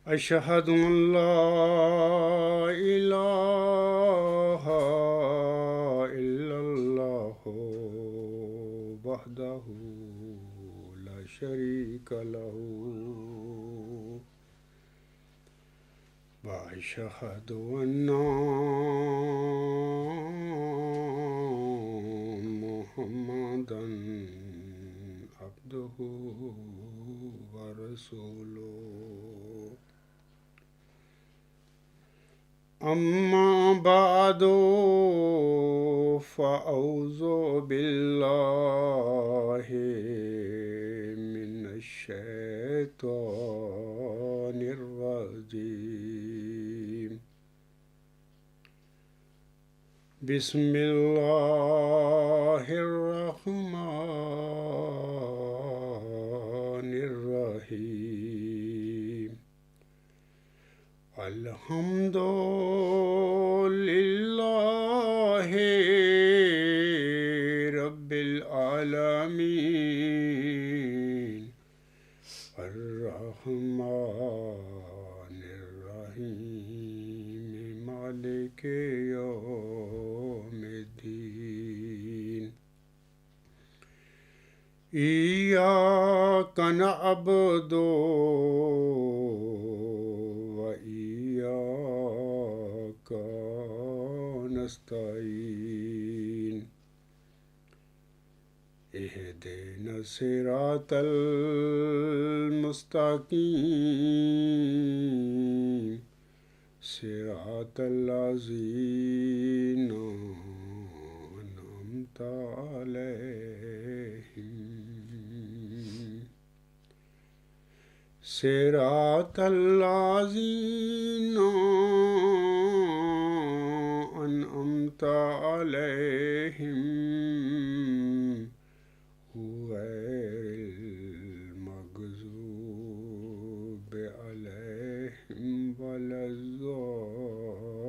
أشهد أن لا إله إلا الله وحده لا شريك له وأشهد أن محمدا عبده ورسوله أما بعد فأعوذ بالله من الشيطان الرجيم بسم الله الرحمن الرحيم الحمد لله رب العالمين الرحمن الرحيم مالك يوم الدين إياك نعبد وإياك نستعين اهدنا الصراط المستقيم صراط الذين أنعمت عليهم صراط الذين أنعمت عليهم غير المغضوب عليهم ولا الضالين۔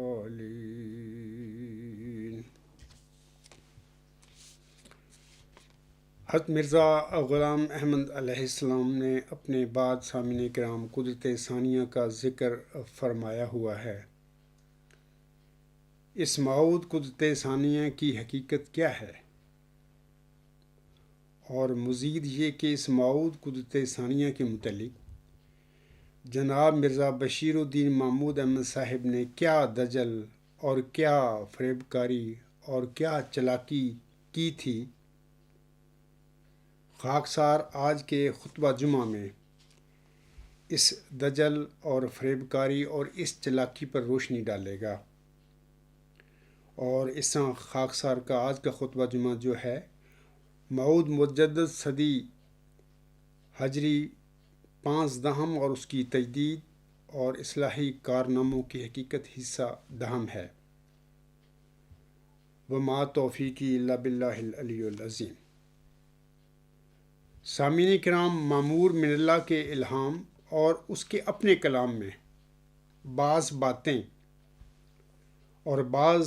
حضرت مرزا غلام احمد علیہ السلام نے اپنے بعد سامعین کرام قدرت ثانیہ کا ذکر فرمایا ہوا ہے۔ اس معود قدرت ثانیہ کی حقیقت کیا ہے؟ اور مزید یہ کہ اس معود قدرت ثانیہ کے متعلق جناب مرزا بشیر الدین محمود احمد صاحب نے کیا دجل اور کیا فریب کاری اور کیا چلاکی کی تھی، خاکسار آج کے خطبہ جمعہ میں اس دجل اور فریب کاری اور اس چلاکی پر روشنی ڈالے گا۔ اور اس طرح خاکسار کا آج کا خطبہ جمعہ جو ہے معود مجدد صدی ہجری 5 اور اس کی تجدید اور اصلاحی کارناموں کی حقیقت حصہ 10 ہے۔ وما توفیقی الا باللہ العلی العظیم۔ سامعین کرام، معمور من اللہ کے الہام اور اس کے اپنے کلام میں بعض باتیں اور بعض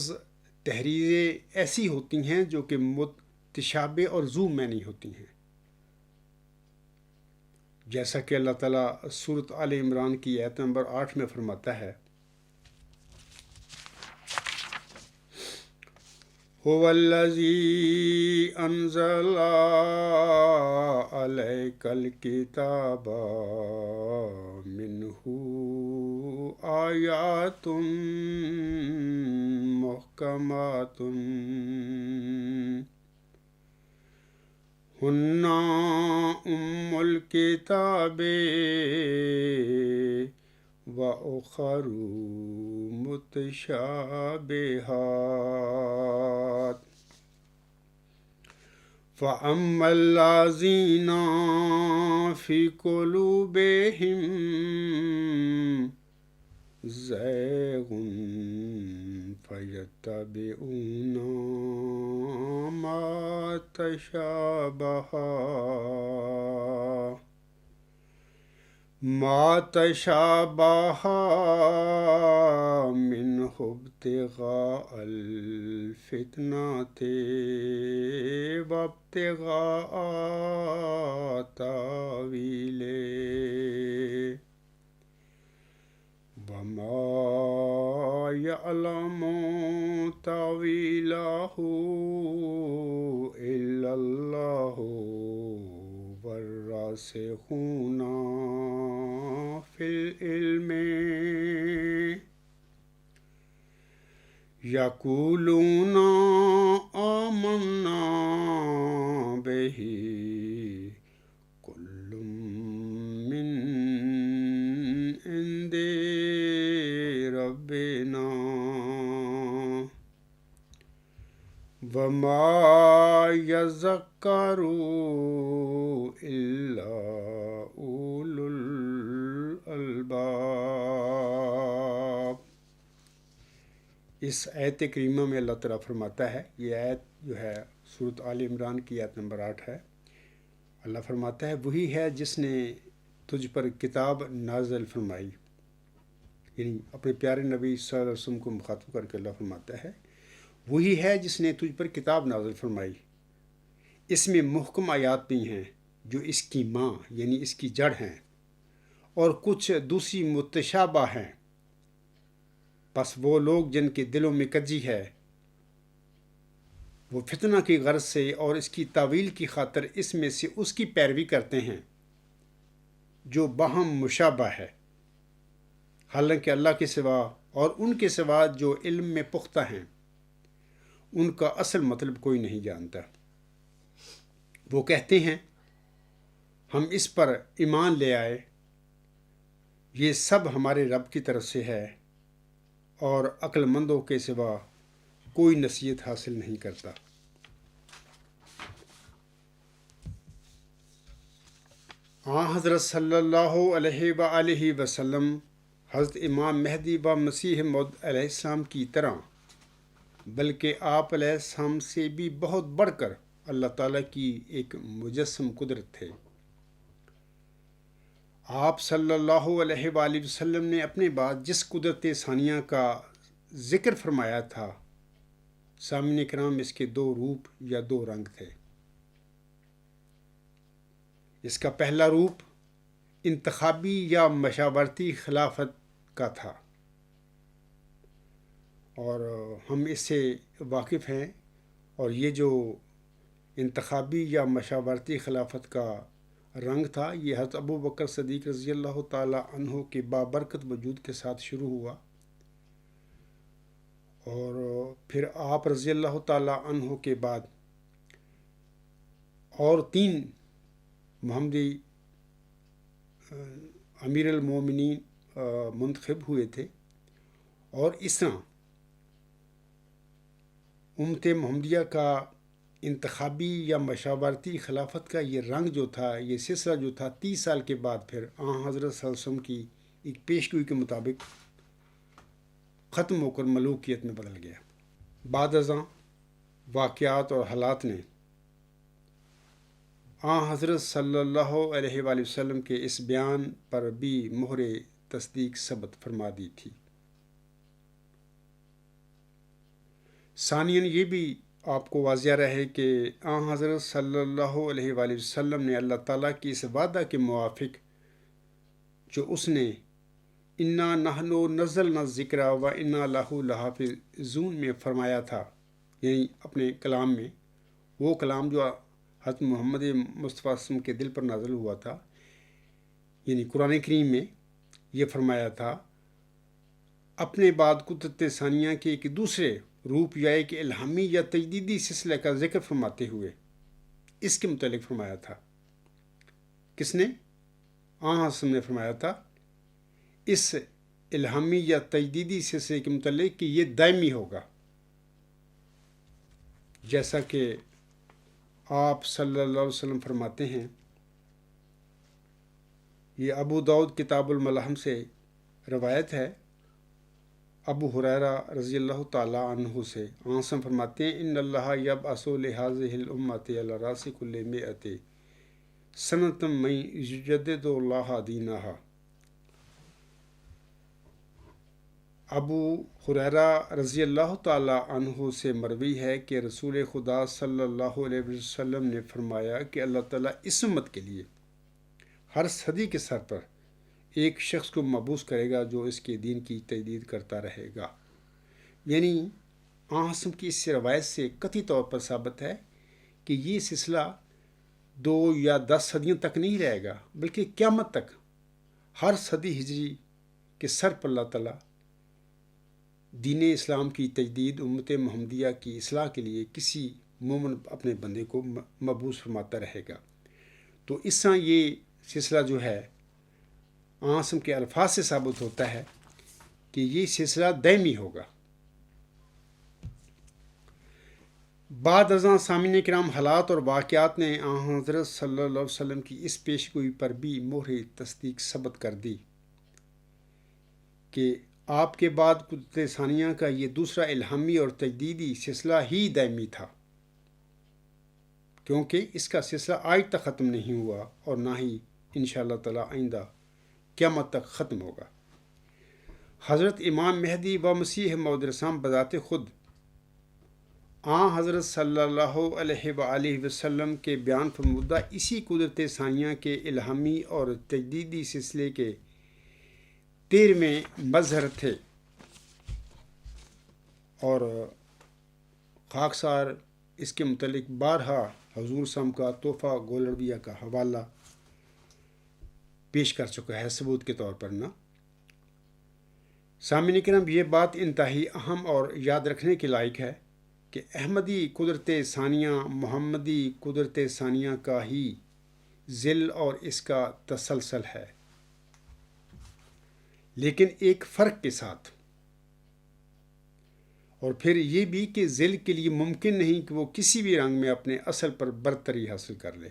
تحریریں ایسی ہوتی ہیں جو کہ متشابہ اور ذو معنی ہوتی ہیں، جیسا کہ اللہ تعالیٰ سورۃ آل عمران کی آیت نمبر 8 میں فرماتا ہے، هو الذی انزل علیک الکتاب منہ آیات محکمات ہن ام الکتاب وأخر متشابهات فأما الذين في قلوبهم زيغ فيتبعون ما تشابه منه ابتغاء الفتنة وابتغاء تاويله يعلم تأويله إلا الله والراسخون في العلم يقولون آمنا به كل من عند ربنا وما يذكر إلا أولو الألباب۔ اس آیت کریمہ میں اللہ تعالیٰ فرماتا ہے، یہ آیت جو ہے سورۃ آل عمران کی آیت نمبر 8 ہے۔ اللہ فرماتا ہے وہی ہے جس نے تجھ پر کتاب نازل فرمائی، یعنی اپنے پیارے نبی صلی اللہ علیہ وسلم کو مخاطب کر کے اللہ فرماتا ہے وہی ہے جس نے تجھ پر کتاب نازل فرمائی، اس میں محکم آیات بھی ہیں جو اس کی ماں یعنی اس کی جڑ ہیں، اور کچھ دوسری متشابہ ہیں، بس وہ لوگ جن کے دلوں میں کجی ہے وہ فتنہ کی غرض سے اور اس کی تعویل کی خاطر اس میں سے اس کی پیروی کرتے ہیں جو باہم مشابہ ہے، حالانکہ اللہ کے سوا اور ان کے سوا جو علم میں پختہ ہیں ان کا اصل مطلب کوئی نہیں جانتا۔ وہ کہتے ہیں ہم اس پر ایمان لے آئے، یہ سب ہمارے رب کی طرف سے ہے اور عقل مندوں کے سوا کوئی نصیحت حاصل نہیں کرتا۔ حضرت صلی اللہ علیہ وآلہ وسلم حضرت امام مہدی و مسیح موعود علیہ السلام کی طرح بلکہ آپ علیہ السلام سے بھی بہت بڑھ کر اللہ تعالیٰ کی ایک مجسم قدرت تھے۔ آپ صلی اللہ علیہ وآلہ وسلم نے اپنے بعد جس قدرت ثانیہ کا ذکر فرمایا تھا، سامعین کرام، اس کے دو روپ یا دو رنگ تھے۔ اس کا پہلا روپ انتخابی یا مشاورتی خلافت کا تھا، اور ہم اس سے واقف ہیں، اور یہ جو انتخابی یا مشاورتی خلافت کا رنگ تھا یہ حضرت ابو بکر صدیق رضی اللہ تعالی عنہ کے بابرکت وجود کے ساتھ شروع ہوا، اور پھر آپ رضی اللہ تعالی عنہ کے بعد اور 3 محمدی امیر المومنین منتخب ہوئے تھے، اور اس طرح امت محمدیہ کا انتخابی یا مشاورتی خلافت کا یہ رنگ جو تھا، یہ سلسلہ جو تھا، 30 سال کے بعد پھر حضرت صلی اللہ علیہ وسلم کی ایک پیشگوئی کے مطابق ختم ہو کر ملوکیت میں بدل گیا۔ بعد ازاں واقعات اور حالات نے حضرت صلی اللہ علیہ وآلہ وسلم کے اس بیان پر بھی مہر تصدیق ثبت فرما دی تھی۔ ثانیاً یہ بھی آپ کو واضح رہے کہ حضرت صلی اللہ علیہ وآلہ وسلم نے اللہ تعالیٰ کی اس وعدہ کے موافق جو اس نے انا نحن نزلنا الذکر و انا لہ لحافظون میں فرمایا تھا، یعنی اپنے کلام میں، وہ کلام جو حضرت محمد مصطفیٰ صلی اللہ علیہ وسلم کے دل پر نازل ہوا تھا، یعنی قرآن کریم میں یہ فرمایا تھا، اپنے بعد قدرت ثانیہ کے ایک دوسرے روپ یا ایک الہامی یا تجدیدی سلسلے کا ذکر فرماتے ہوئے اس کے متعلق فرمایا تھا۔ کس نے؟ حسن نے فرمایا تھا اس الہامی یا تجدیدی سلسلے کے متعلق کہ یہ دائمی ہوگا، جیسا کہ آپ صلی اللہ علیہ وسلم فرماتے ہیں۔ یہ ابو داؤد کتاب الملحم سے روایت ہے، ابو ہریرہ رضی اللہ تعالی عنہ سے آنسم فرماتے ہیں ان اللہ یبعث لہذہ الامۃ علی راس کل مئۃ سنۃ من یجدد اللہ دینہا۔ ابو ہریرہ رضی اللہ تعالی عنہ سے مروی ہے کہ رسول خدا صلی اللہ علیہ وسلم نے فرمایا کہ اللہ تعالیٰ اس امت کے لیے ہر صدی کے سر پر ایک شخص کو مبعوث کرے گا جو اس کے دین کی تجدید کرتا رہے گا، یعنی آن کی اس روایت سے قطعی طور پر ثابت ہے کہ یہ سلسلہ 2 یا 10 صدیوں تک نہیں رہے گا، بلکہ قیامت تک ہر صدی ہجری کے سر پر اللہ تعالیٰ دین اسلام کی تجدید، امت محمدیہ کی اصلاح کے لیے کسی مومن اپنے بندے کو مبعوث فرماتا رہے گا۔ تو اس طرح یہ سلسلہ جو ہے آن کے الفاظ سے ثابت ہوتا ہے کہ یہ سلسلہ دائمی ہوگا۔ بعد ازاں سامعین کرام، حالات اور واقعات نے حضرت صلی اللہ علیہ وسلم کی اس پیشگوئی پر بھی مہر تصدیق ثبت کر دی کہ آپ کے بعد قدرت ثانیہ کا یہ دوسرا الہامی اور تجدیدی سلسلہ ہی دائمی تھا، کیونکہ اس کا سلسلہ آج تک ختم نہیں ہوا اور نہ ہی انشاءاللہ تعالی آئندہ قیامت تک ختم ہوگا۔ حضرت امام مہدی و مسیح موعود اسلام بذات خود حضرت صلی اللہ علیہ وآلہ وسلم کے بیان فرمودہ اسی قدرت ثانیہ کے الہامی اور تجدیدی سلسلے کے 13ویں مظہر تھے، اور خاکسار اس کے متعلق بارہا حضور صاحب کا تحفہ گولڑویہ کا حوالہ پیش کر چکا ہے ثبوت کے طور پر نا۔ سامعین کرام، یہ بات انتہائی اہم اور یاد رکھنے کے لائق ہے کہ احمدی قدرت ثانیہ محمدی قدرت ثانیہ کا ہی ذل اور اس کا تسلسل ہے، لیکن ایک فرق کے ساتھ، اور پھر یہ بھی کہ ذل کے لیے ممکن نہیں کہ وہ کسی بھی رنگ میں اپنے اصل پر برتری حاصل کر لے۔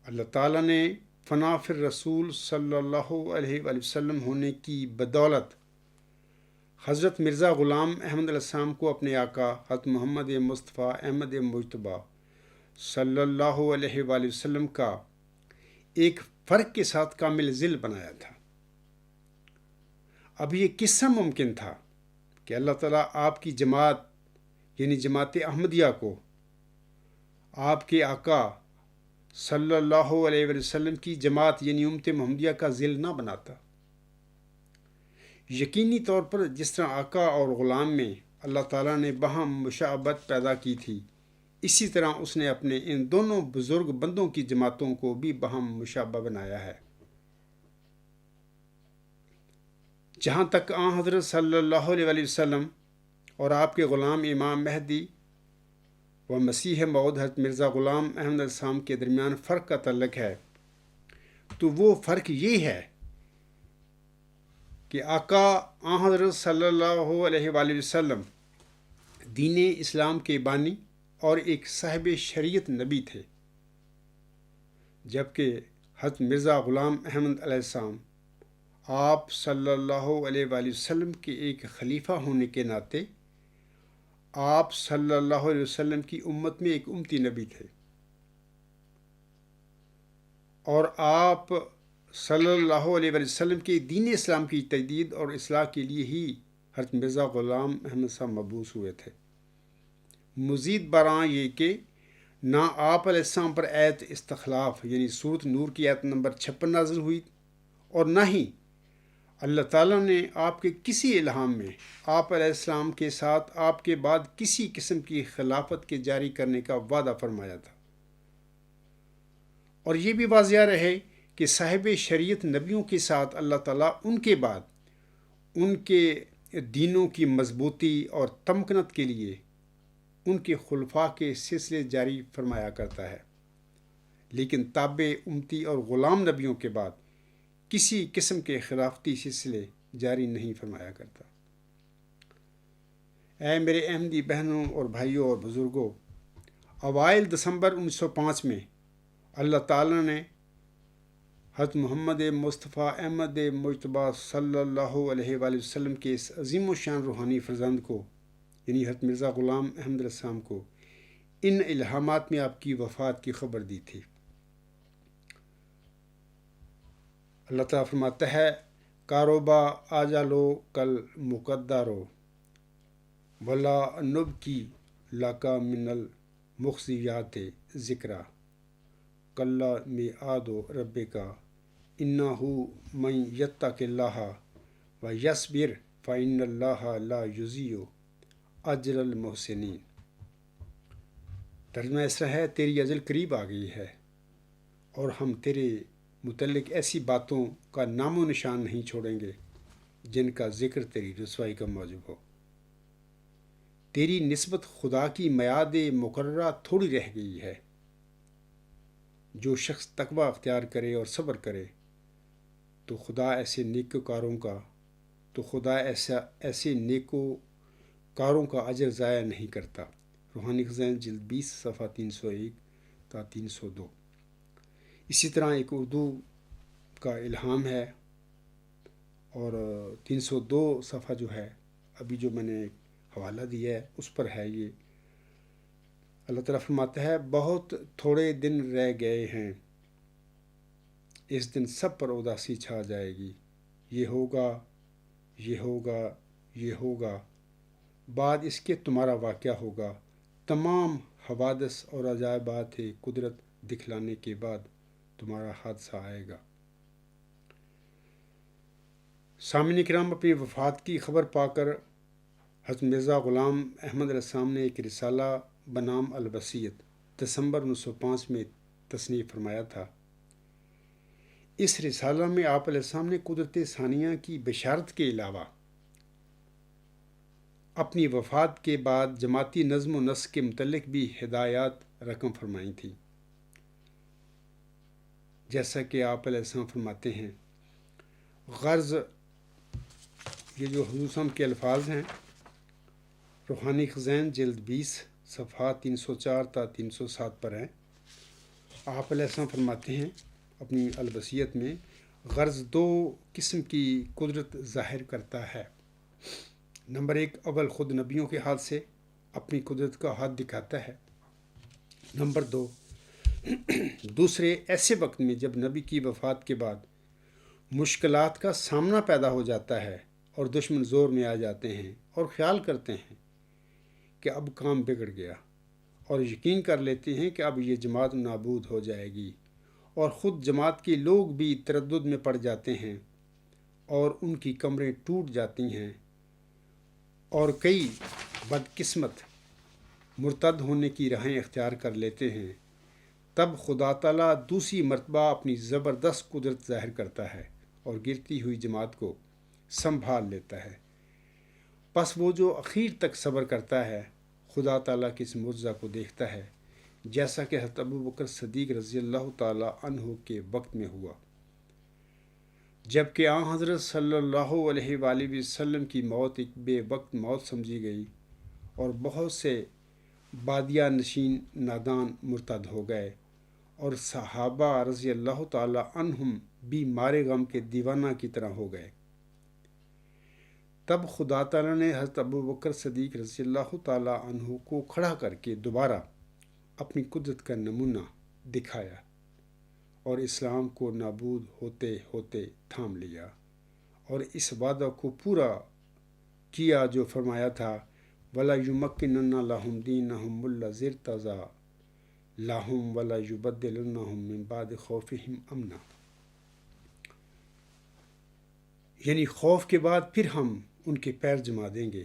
اللہ تعالیٰ نے فنا فی الرسول صلی اللہ علیہ وآلہ وسلم ہونے کی بدولت حضرت مرزا غلام احمد علیہ السلام کو اپنے آقا حضرت محمد مصطفیٰ احمد مجتبیٰ صلی اللہ علیہ وآلہ وسلم کا ایک فرق کے ساتھ کامل ذل بنایا تھا۔ اب یہ کس طرح ممکن تھا کہ اللہ تعالیٰ آپ کی جماعت یعنی جماعت احمدیہ کو آپ کے آقا صلی اللہ علیہ وسلم کی جماعت یعنی امت محمدیہ کا ذل نہ بناتا؟ یقینی طور پر جس طرح آقا اور غلام میں اللہ تعالیٰ نے باہم مشابہت پیدا کی تھی، اسی طرح اس نے اپنے ان دونوں بزرگ بندوں کی جماعتوں کو بھی باہم مشابہ بنایا ہے۔ جہاں تک حضرت صلی اللہ علیہ وسلم اور آپ کے غلام امام مہدی و مسیح موعود حضرت مرزا غلام احمد علیہ السلام کے درمیان فرق کا تعلق ہے، تو وہ فرق یہ ہے کہ آقا حضرت صلی اللہ علیہ وآلہ وسلم دین اسلام کے بانی اور ایک صاحب شریعت نبی تھے، جبکہ حضرت مرزا غلام احمد علیہ السلام آپ صلی اللہ علیہ وآلہ وسلم کے ایک خلیفہ ہونے کے ناطے آپ صلی اللہ علیہ وسلم کی امت میں ایک امتی نبی تھے، اور آپ صلی اللہ علیہ وآلہ وسلم کے دین اسلام کی تجدید اور اصلاح کے لیے ہی حضرت مرزا غلام احمد صاحب مبعوث ہوئے تھے۔ مزید برآں یہ کہ نہ آپ علیہ السلام پر آیت استخلاف یعنی سورۃ نور کی آیت نمبر 56 نازل ہوئی، اور نہ ہی اللہ تعالیٰ نے آپ کے کسی الہام میں آپ علیہ السلام کے ساتھ آپ کے بعد کسی قسم کی خلافت کے جاری کرنے کا وعدہ فرمایا تھا۔ اور یہ بھی واضح رہے کہ صاحب شریعت نبیوں کے ساتھ اللہ تعالیٰ ان کے بعد ان کے دینوں کی مضبوطی اور تمکنت کے لیے ان کے خلفاء کے سلسلے جاری فرمایا کرتا ہے، لیکن تابع امتی اور غلام نبیوں کے بعد کسی قسم کے خلافتی سلسلے جاری نہیں فرمایا کرتا۔ اے میرے احمدی بہنوں اور بھائیوں اور بزرگوں، اوائل دسمبر 1905 میں اللہ تعالیٰ نے حضرت محمد مصطفیٰ احمد مجتبیٰ صلی اللہ علیہ وآلہ وسلم کے اس عظیم و شان روحانی فرزند کو یعنی حضرت مرزا غلام احمد علیہ السلام کو ان الہامات میں آپ کی وفات کی خبر دی تھی۔ اللہ تعالیٰ فرماتا ہے، کاروبا آجالو کل مقدارو ولا نب کی لاکا من المخزیات ذکرہ کلا میعاد رب کا انہو من یتق اللہ و یصبر فَإِنَّ اللَّهَ لَا يُضِيعُ أَجْرَ الْمُحْسِنِينَ۔ ترجمہ اس طرح ہے، تیری اجل قریب آ گئی ہے اور ہم تیرے متعلق ایسی باتوں کا نام و نشان نہیں چھوڑیں گے جن کا ذکر تیری رسوائی کا موجب ہو۔ تیری نسبت خدا کی میعاد مقررہ تھوڑی رہ گئی ہے۔ جو شخص تقوی اختیار کرے اور صبر کرے تو خدا ایسے نیکوکاروں کا اجر ضائع نہیں کرتا۔ روحانی خزائن جلد 20 صفحہ 301 تا 302۔ اسی طرح ایک اردو کا الہام ہے اور 302 صفحہ جو ہے ابھی جو میں نے حوالہ دیا ہے اس پر ہے یہ۔ اللہ تعالیٰ فرماتا ہے، بہت تھوڑے دن رہ گئے ہیں، اس دن سب پر اداسی چھا جائے گی، یہ ہوگا، یہ ہوگا، یہ ہوگا، بعد اس کے تمہارا واقعہ ہوگا۔ تمام حوادث اور عجائبات قدرت دکھلانے کے بعد تمہارا حادثہ آئے گا۔ سامعین کرام، اپنی وفات کی خبر پا کر حضرت مرزا غلام احمد علیہ السلام نے ایک رسالہ بنام الوصیت دسمبر 1905 میں تصنیف فرمایا تھا۔ اس رسالہ میں آپ علیہ السلام نے قدرت ثانیہ کی بشارت کے علاوہ اپنی وفات کے بعد جماعتی نظم و نسق کے متعلق بھی ہدایات رقم فرمائی تھیں۔ جیسا کہ آپ علیہ السلام فرماتے ہیں، غرض یہ جو حضور صلی اللہ علیہ وسلم کے الفاظ ہیں، روحانی خزائن جلد 20 صفحہ 304 تا 307 پر ہیں۔ آپ علیہ السلام فرماتے ہیں اپنی الوصیت میں، غرض دو قسم کی قدرت ظاہر کرتا ہے۔ نمبر 1، اول خود نبیوں کے ہاتھ سے اپنی قدرت کا ہاتھ دکھاتا ہے۔ نمبر 2، دوسرے ایسے وقت میں جب نبی کی وفات کے بعد مشکلات کا سامنا پیدا ہو جاتا ہے اور دشمن زور میں آ جاتے ہیں اور خیال کرتے ہیں کہ اب کام بگڑ گیا، اور یقین کر لیتے ہیں کہ اب یہ جماعت نابود ہو جائے گی، اور خود جماعت کے لوگ بھی تردد میں پڑ جاتے ہیں اور ان کی کمریں ٹوٹ جاتی ہیں، اور کئی بدقسمت مرتد ہونے کی راہیں اختیار کر لیتے ہیں، تب خدا تعالیٰ دوسری مرتبہ اپنی زبردست قدرت ظاہر کرتا ہے اور گرتی ہوئی جماعت کو سنبھال لیتا ہے۔ پس وہ جو اخیر تک صبر کرتا ہے خدا تعالیٰ کے اس معجزہ کو دیکھتا ہے، جیسا کہ حضرت ابوبکر صدیق رضی اللہ تعالیٰ عنہ کے وقت میں ہوا، جبکہ آن حضرت صلی اللہ علیہ وآلہ وسلم کی موت ایک بے وقت موت سمجھی گئی اور بہت سے بادیہ نشین نادان مرتد ہو گئے، اور صحابہ رضی اللہ تعالیٰ عنہم بھی مارے غم کے دیوانہ کی طرح ہو گئے۔ تب خدا تعالیٰ نے حضرت ابوبکر صدیق رضی اللہ تعالیٰ عنہ کو کھڑا کر کے دوبارہ اپنی قدرت کا نمونہ دکھایا اور اسلام کو نابود ہوتے ہوتے تھام لیا، اور اس وعدہ کو پورا کیا جو فرمایا تھا، وَلَا يُمَكِّنَنَّ لَهُمْ دِينَهُمُ الَّذِي ارْتَضَىٰ لَهُمْ وَلَا يُبَدِّلَنَّهُم مِّن بَعْدِ خَوْفِهِمْ أَمْنًا۔ یعنی خوف کے بعد پھر ہم ان کے پیر جما دیں گے۔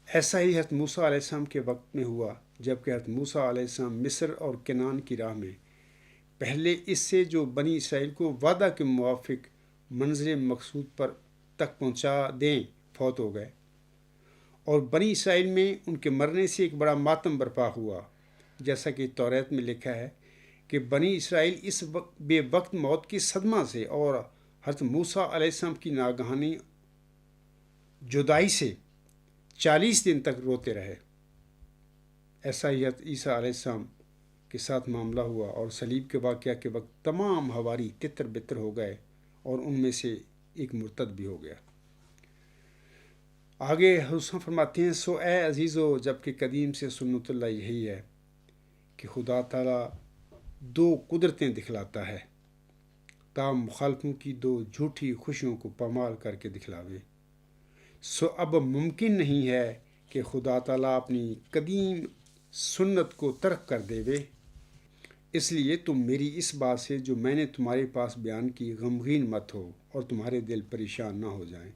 ایسا ہی حضرت موسیٰ علیہ السلام کے وقت میں ہوا، جبکہ حضرت موسیٰ علیہ السلام مصر اور کنعان کی راہ میں پہلے اس سے جو بنی اسرائیل کو وعدہ کے موافق منزل مقصود پر تک پہنچا دیں فوت ہو گئے، اور بنی اسرائیل میں ان کے مرنے سے ایک بڑا ماتم برپا ہوا، جیسا کہ توریت میں لکھا ہے کہ بنی اسرائیل اس بے وقت موت کے صدمہ سے اور حضرت موسیٰ علیہ السلام کی ناگہانی جدائی سے 40 دن تک روتے رہے۔ ایسا ہی حضرت عیسیٰ علیہ السلام کے ساتھ معاملہ ہوا، اور صلیب کے واقعہ کے وقت تمام حواری تتر بتر ہو گئے اور ان میں سے ایک مرتد بھی ہو گیا۔ آگے حضور فرماتے ہیں، سو اے عزیزو، جبکہ قدیم سے سنت اللہ یہی ہے کہ خدا تعالیٰ دو قدرتیں دکھلاتا ہے تاہم مخالفوں کی دو جھوٹی خوشیوں کو پامال کر کے دکھلاوے۔ سو اب ممکن نہیں ہے کہ خدا تعالیٰ اپنی قدیم سنت کو ترک کر دے وے، اس لیے تم میری اس بات سے جو میں نے تمہارے پاس بیان کی غمگین مت ہو اور تمہارے دل پریشان نہ ہو جائیں،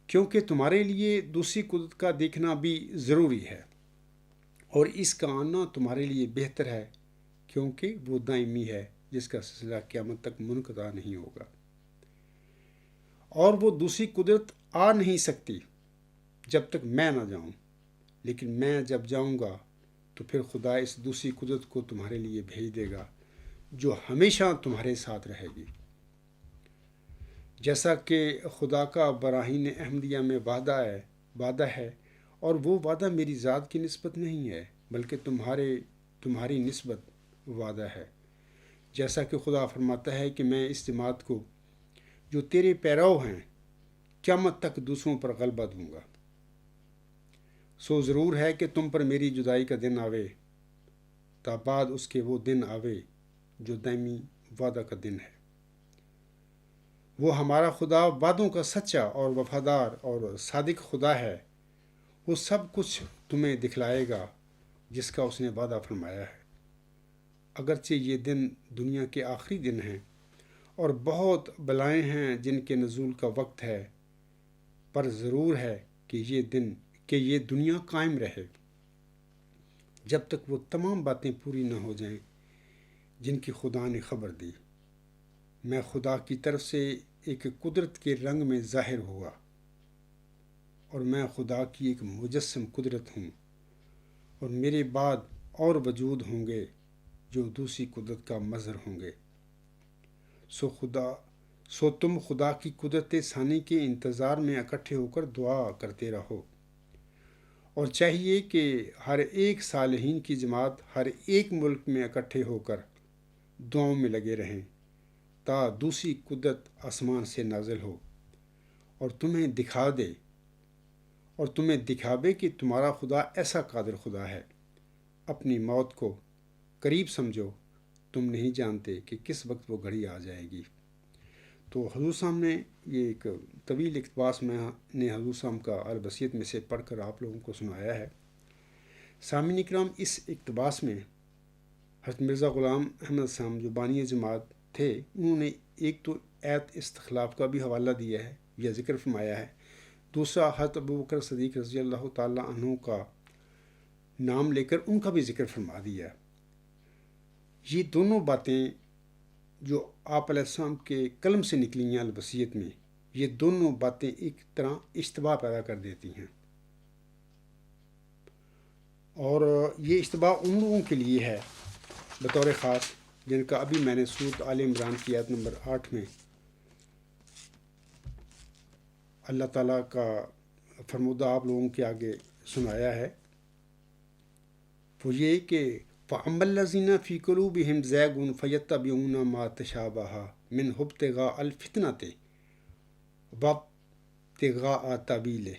کیونکہ تمہارے لیے دوسری قدرت کا دیکھنا بھی ضروری ہے، اور اس کا آنا تمہارے لیے بہتر ہے، کیونکہ وہ دائمی ہے جس کا سلسلہ قیامت تک منقطع نہیں ہوگا، اور وہ دوسری قدرت آ نہیں سکتی جب تک میں نہ جاؤں، لیکن میں جب جاؤں گا تو پھر خدا اس دوسری قدرت کو تمہارے لیے بھیج دے گا جو ہمیشہ تمہارے ساتھ رہے گی، جیسا کہ خدا کا براہین احمدیہ میں وعدہ ہے، اور وہ وعدہ میری ذات کی نسبت نہیں ہے بلکہ تمہاری نسبت وعدہ ہے، جیسا کہ خدا فرماتا ہے کہ میں اس جماعت کو جو تیرے پیرو ہیں قیامت تک دوسروں پر غلبہ دوں گا۔ سو ضرور ہے کہ تم پر میری جدائی کا دن آوے، تا بعد اس کے وہ دن آوے جو دائمی وعدہ کا دن ہے۔ وہ ہمارا خدا وعدوں کا سچا اور وفادار اور صادق خدا ہے، وہ سب کچھ تمہیں دکھلائے گا جس کا اس نے وعدہ فرمایا ہے۔ اگرچہ یہ دن دنیا کے آخری دن ہیں اور بہت بلائیں ہیں جن کے نزول کا وقت ہے، پر ضرور ہے کہ یہ دنیا قائم رہے جب تک وہ تمام باتیں پوری نہ ہو جائیں جن کی خدا نے خبر دی۔ میں خدا کی طرف سے ایک قدرت کے رنگ میں ظاہر ہوا، اور میں خدا کی ایک مجسم قدرت ہوں، اور میرے بعد اور وجود ہوں گے جو دوسری قدرت کا مظہر ہوں گے۔ سو تم خدا کی قدرت ثانی کے انتظار میں اکٹھے ہو کر دعا کرتے رہو، اور چاہیے کہ ہر ایک صالحین کی جماعت ہر ایک ملک میں اکٹھے ہو کر دعاؤں میں لگے رہیں، تا دوسری قدرت آسمان سے نازل ہو اور تمہیں دکھاوے کہ تمہارا خدا ایسا قادر خدا ہے۔ اپنی موت کو قریب سمجھو، تم نہیں جانتے کہ کس وقت وہ گھڑی آ جائے گی۔ تو حضور صاحب نے یہ ایک طویل اقتباس میں نے حضور صاحب کا الوصیت میں سے پڑھ کر آپ لوگوں کو سنایا ہے۔ سامعین اکرام، اس اقتباس میں حضرت مرزا غلام احمد صاحب جو بانی جماعت تھے، انہوں نے ایک تو ایت استخلاف کا بھی حوالہ دیا ہے یا ذکر فرمایا ہے، دوسرا حضرت ابوبکر صدیق رضی اللہ تعالیٰ عنہ کا نام لے کر ان کا بھی ذکر فرما دیا ہے۔ یہ دونوں باتیں جو آپ علیہ السلام کے قلم سے نکلی ہیں الوصیت میں، یہ دونوں باتیں ایک طرح اشتباہ پیدا کر دیتی ہیں، اور یہ اشتباہ ان لوگوں کے لیے ہے بطور خاص جن کا ابھی میں نے سورۃ آل عمران کی آیت نمبر 8 میں اللہ تعالیٰ کا فرمودہ آپ لوگوں کے آگے سنایا ہے۔ وہ یہ کہ فَأَمَّا الَّذِينَ فِي قُلُوبِهِمْ زَيْغٌ فَيَتَّبِعُونَ مَا تَشَابَهَ مِنْهُ ابْتِغَاءَ الْفِتْنَةِ وَابْتِغَاءَ تَأْوِيلِهِ،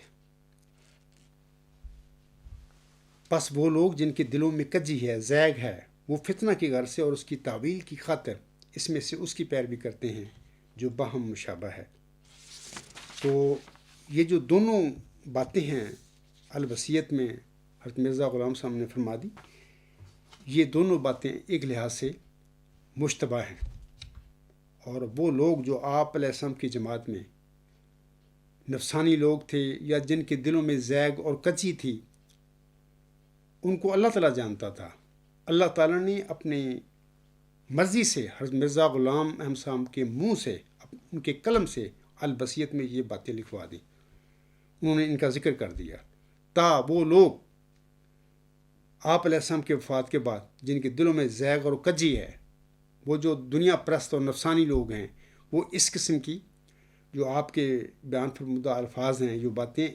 پس وہ لوگ جن کے دلوں میں کجی ہے، زیغ ہے، وہ فتنہ کی غرض سے اور اس کی تعویل کی خاطر اس میں سے اس کی پیروی کرتے ہیں جو باہم مشابہ ہے۔ تو یہ جو دونوں باتیں ہیں الوصیت میں حضرت مرزا غلام صاحب نے فرما دی، یہ دونوں باتیں ایک لحاظ سے مشتبہ ہیں، اور وہ لوگ جو آپ علیہ السلام کی جماعت میں نفسانی لوگ تھے یا جن کے دلوں میں زیغ اور کچی تھی، ان کو اللہ تعالیٰ جانتا تھا۔ اللہ تعالیٰ نے اپنے مرضی سے حضرت مرزا غلام احمد صاحب کے منہ سے، ان کے قلم سے الوصیت میں یہ باتیں لکھوا دی، انہوں نے ان کا ذکر کر دیا، تا وہ لوگ آپ علیہ السلام کے وفات کے بعد جن کے دلوں میں زیغ اور کجی ہے، وہ جو دنیا پرست اور نفسانی لوگ ہیں، وہ اس قسم کی جو آپ کے بیان فرمودہ الفاظ ہیں، جو باتیں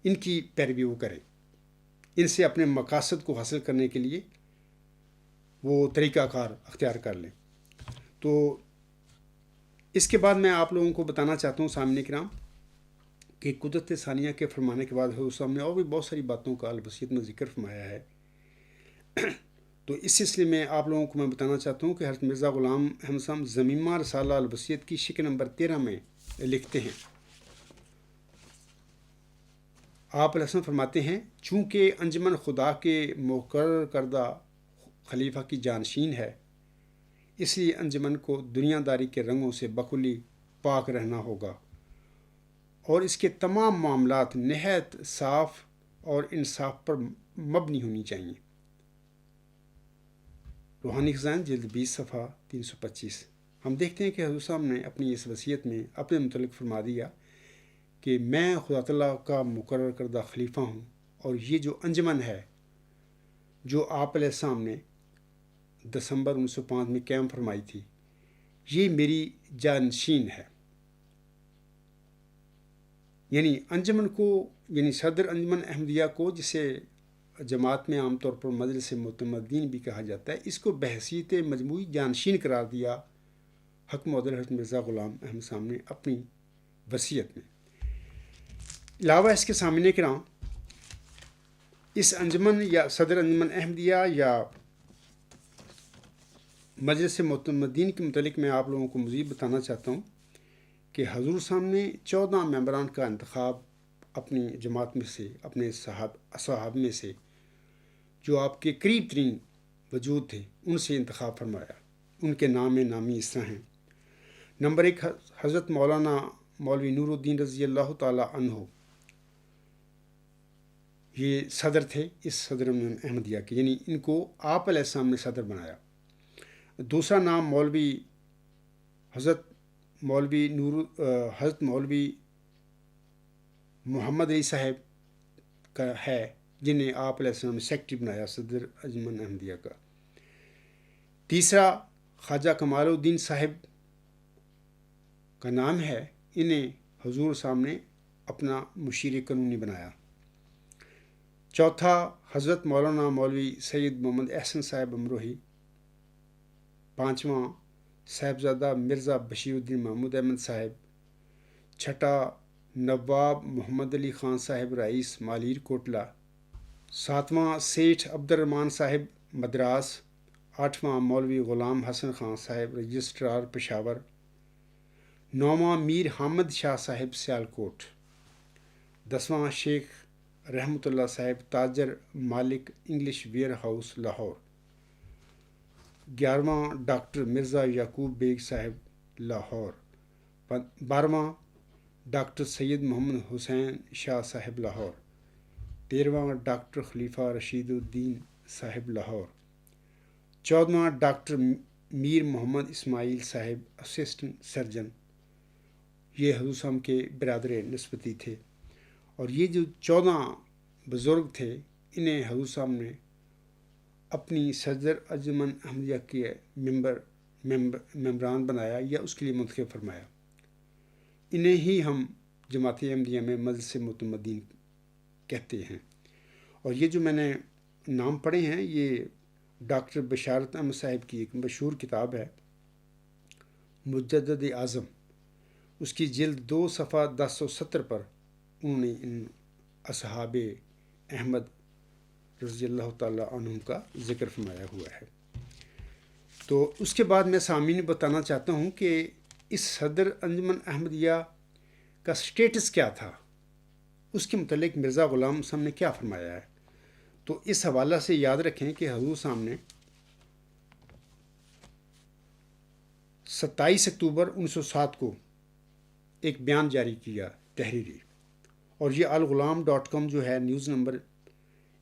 ان کی پیروی وہ کریں، ان سے اپنے مقاصد کو حاصل کرنے کے لیے وہ طریقہ کار اختیار کر لیں۔ تو اس کے بعد میں آپ لوگوں کو بتانا چاہتا ہوں سامعین کرام کہ قدرت ثانیہ کے فرمانے کے بعد حضور صاحب نے اور بھی بہت ساری باتوں کا الوصیت میں ذکر فرمایا ہے۔ تو اس سلسلے میں آپ لوگوں کو میں بتانا چاہتا ہوں کہ حضرت مرزا غلام احمد صاحب ضمیمہ رسالہ الوصیت کی شکل نمبر 13 میں لکھتے ہیں۔ آپ علیہ السلام فرماتے ہیں، چونکہ انجمن خدا کے مقرر کردہ خلیفہ کی جانشین ہے، اس لیے انجمن کو دنیا داری کے رنگوں سے بکلی پاک رہنا ہوگا اور اس کے تمام معاملات نہایت صاف اور انصاف پر مبنی ہونی چاہیے۔ روحانی خزائن جلد 20 صفحہ 325۔ ہم دیکھتے ہیں کہ حضور صاحب نے اپنی اس وصیت میں اپنے متعلق فرما دیا کہ میں خدا تعالیٰ کا مقرر کردہ خلیفہ ہوں، اور یہ جو انجمن ہے جو آپ علیہ السلام نے دسمبر 1905 میں قائم فرمائی تھی، یہ میری جانشین ہے۔ یعنی انجمن کو، یعنی صدر انجمن احمدیہ کو، جسے جماعت میں عام طور پر مجلس معتمدین بھی کہا جاتا ہے، اس کو بحیثیت مجموعی جانشین قرار دیا حق معدل حضرت مرزا غلام احمد صاحب نے اپنی وصیت میں۔ علاوہ اس کے سامعین کرام، اس انجمن یا صدر انجمن احمدیہ یا مجلس معتمدین کے متعلق میں آپ لوگوں کو مزید بتانا چاہتا ہوں کہ حضور صاحب نے 14 ممبران کا انتخاب اپنی جماعت میں سے، اپنے صحاب میں سے جو آپ کے قریب ترین وجود تھے، ان سے انتخاب فرمایا۔ ان کے نام نامی اس طرح ہیں۔ نمبر 1، حضرت مولانا مولوی نور الدین رضی اللہ تعالیٰ عنہ، یہ صدر تھے اس صدر احمدیہ کے، یعنی ان کو آپ علیہ السلام نے صدر بنایا۔ دوسرا نام حضرت مولوی محمد علی صاحب کا ہے، جنہیں آپ علیہ السلام نے سیکرٹری بنایا صدر انجمن احمدیہ کا۔ تیسرا خواجہ کمال الدین صاحب کا نام ہے، انہیں حضور صاحب نے اپنا مشیر قانونی بنایا۔ چوتھا حضرت مولانا مولوی سید محمد احسن صاحب امروہی۔ پانچواں صاحبزادہ مرزا بشیر الدین محمود احمد صاحب۔ چھٹا نواب محمد علی خان صاحب رئیس مالیر کوٹلہ۔ ساتواں سیٹھ عبد الرحمن صاحب مدراس۔ آٹھواں مولوی غلام حسن خان صاحب رجسٹرار پشاور۔ نوواں میر حامد شاہ صاحب سیالکوٹ۔ 10واں شیخ رحمت اللہ صاحب تاجر مالک انگلش ویئر ہاؤس لاہور۔ 11واں ڈاکٹر مرزا یعقوب بیگ صاحب لاہور۔ 12واں ڈاکٹر سید محمد حسین شاہ صاحب لاہور۔ 13واں ڈاکٹر خلیفہ رشید الدین صاحب لاہور۔ 14واں ڈاکٹر میر محمد اسماعیل صاحب اسسٹنٹ سرجن، یہ حضور صاحب کے برادر نسبتی تھے۔ اور یہ جو 14 بزرگ تھے، انہیں حضور صاحب نے اپنی صدر انجمن احمدیہ کے ممبران بنایا یا اس کے لیے منتخب فرمایا۔ انہیں ہی ہم جماعت احمدیہ میں مجلس معتمدین کہتے ہیں۔ اور یہ جو میں نے نام پڑھے ہیں، یہ ڈاکٹر بشارت احمد صاحب کی ایک مشہور کتاب ہے، مجدد اعظم، اس کی جلد 2 صفحہ 1070 پر انہوں نے ان اصحاب احمد رضی اللہ تعالیٰ عنہم کا ذکر فرمایا ہوا ہے۔ تو اس کے بعد میں سامعین بتانا چاہتا ہوں کہ اس صدر انجمن احمدیہ کا سٹیٹس کیا تھا، اس کے متعلق مرزا غلام صاحب نے کیا فرمایا ہے۔ تو اس حوالہ سے یاد رکھیں کہ حضور صاحب نے 27 اکتوبر 1907 کو ایک بیان جاری کیا تحریری، اور یہ الغلام.com جو ہے نیوز نمبر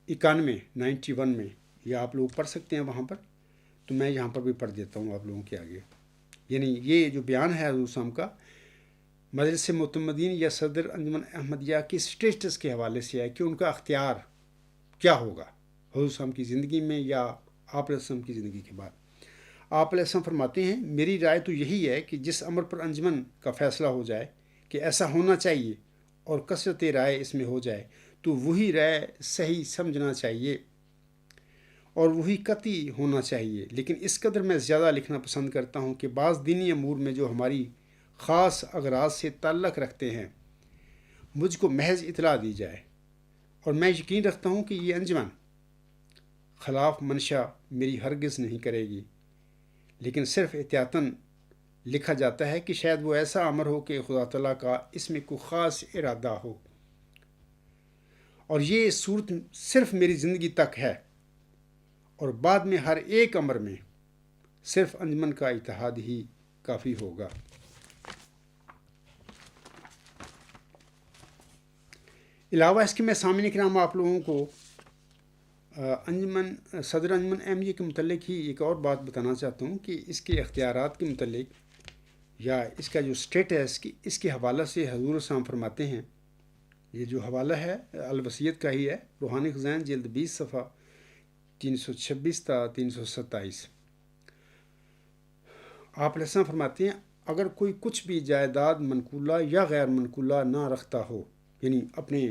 91 میں، یہ آپ لوگ پڑھ سکتے ہیں وہاں پر، تو میں یہاں پر بھی پڑھ دیتا ہوں آپ لوگوں کے آگے۔ یعنی یہ جو بیان ہے حضور صاحب کا مجلس معتمدین یا صدر انجمن احمدیہ کے سٹیٹس کے حوالے سے ہے کہ ان کا اختیار کیا ہوگا حضور صاحب کی زندگی میں یا آپ علیہ السلام کی زندگی کے بعد۔ آپ علیہ السلام فرماتے ہیں، میری رائے تو یہی ہے کہ جس امر پر انجمن کا فیصلہ ہو جائے کہ ایسا ہونا چاہیے اور کثرت رائے اس میں ہو جائے، تو وہی رائے صحیح سمجھنا چاہیے اور وہی قطعی ہونا چاہیے۔ لیکن اس قدر میں زیادہ لکھنا پسند کرتا ہوں کہ بعض دینی امور میں جو ہماری خاص اغراض سے تعلق رکھتے ہیں، مجھ کو محض اطلاع دی جائے، اور میں یقین رکھتا ہوں کہ یہ انجمن خلاف منشا میری ہرگز نہیں کرے گی، لیکن صرف احتیاطاً لکھا جاتا ہے کہ شاید وہ ایسا امر ہو کہ خدا تعالیٰ کا اس میں کوئی خاص ارادہ ہو، اور یہ صورت صرف میری زندگی تک ہے، اور بعد میں ہر ایک امر میں صرف انجمن کا اتحاد ہی کافی ہوگا۔ علاوہ اس کے میں سامعین کرام آپ لوگوں کو صدر انجمن احمدیہ کے متعلق ہی ایک اور بات بتانا چاہتا ہوں کہ اس کے اختیارات کے متعلق یا اس کا جو سٹیٹس کی اس کے حوالہ سے حضور صاحب فرماتے ہیں. یہ جو حوالہ ہے الوصیت کا ہی ہے، روحانی خزائن جلد 20 صفحہ 326 تا 327. آپ علیہ السلام فرماتے ہیں اگر کوئی کچھ بھی جائیداد منقولہ یا غیر منقولہ نہ رکھتا ہو، یعنی اپنے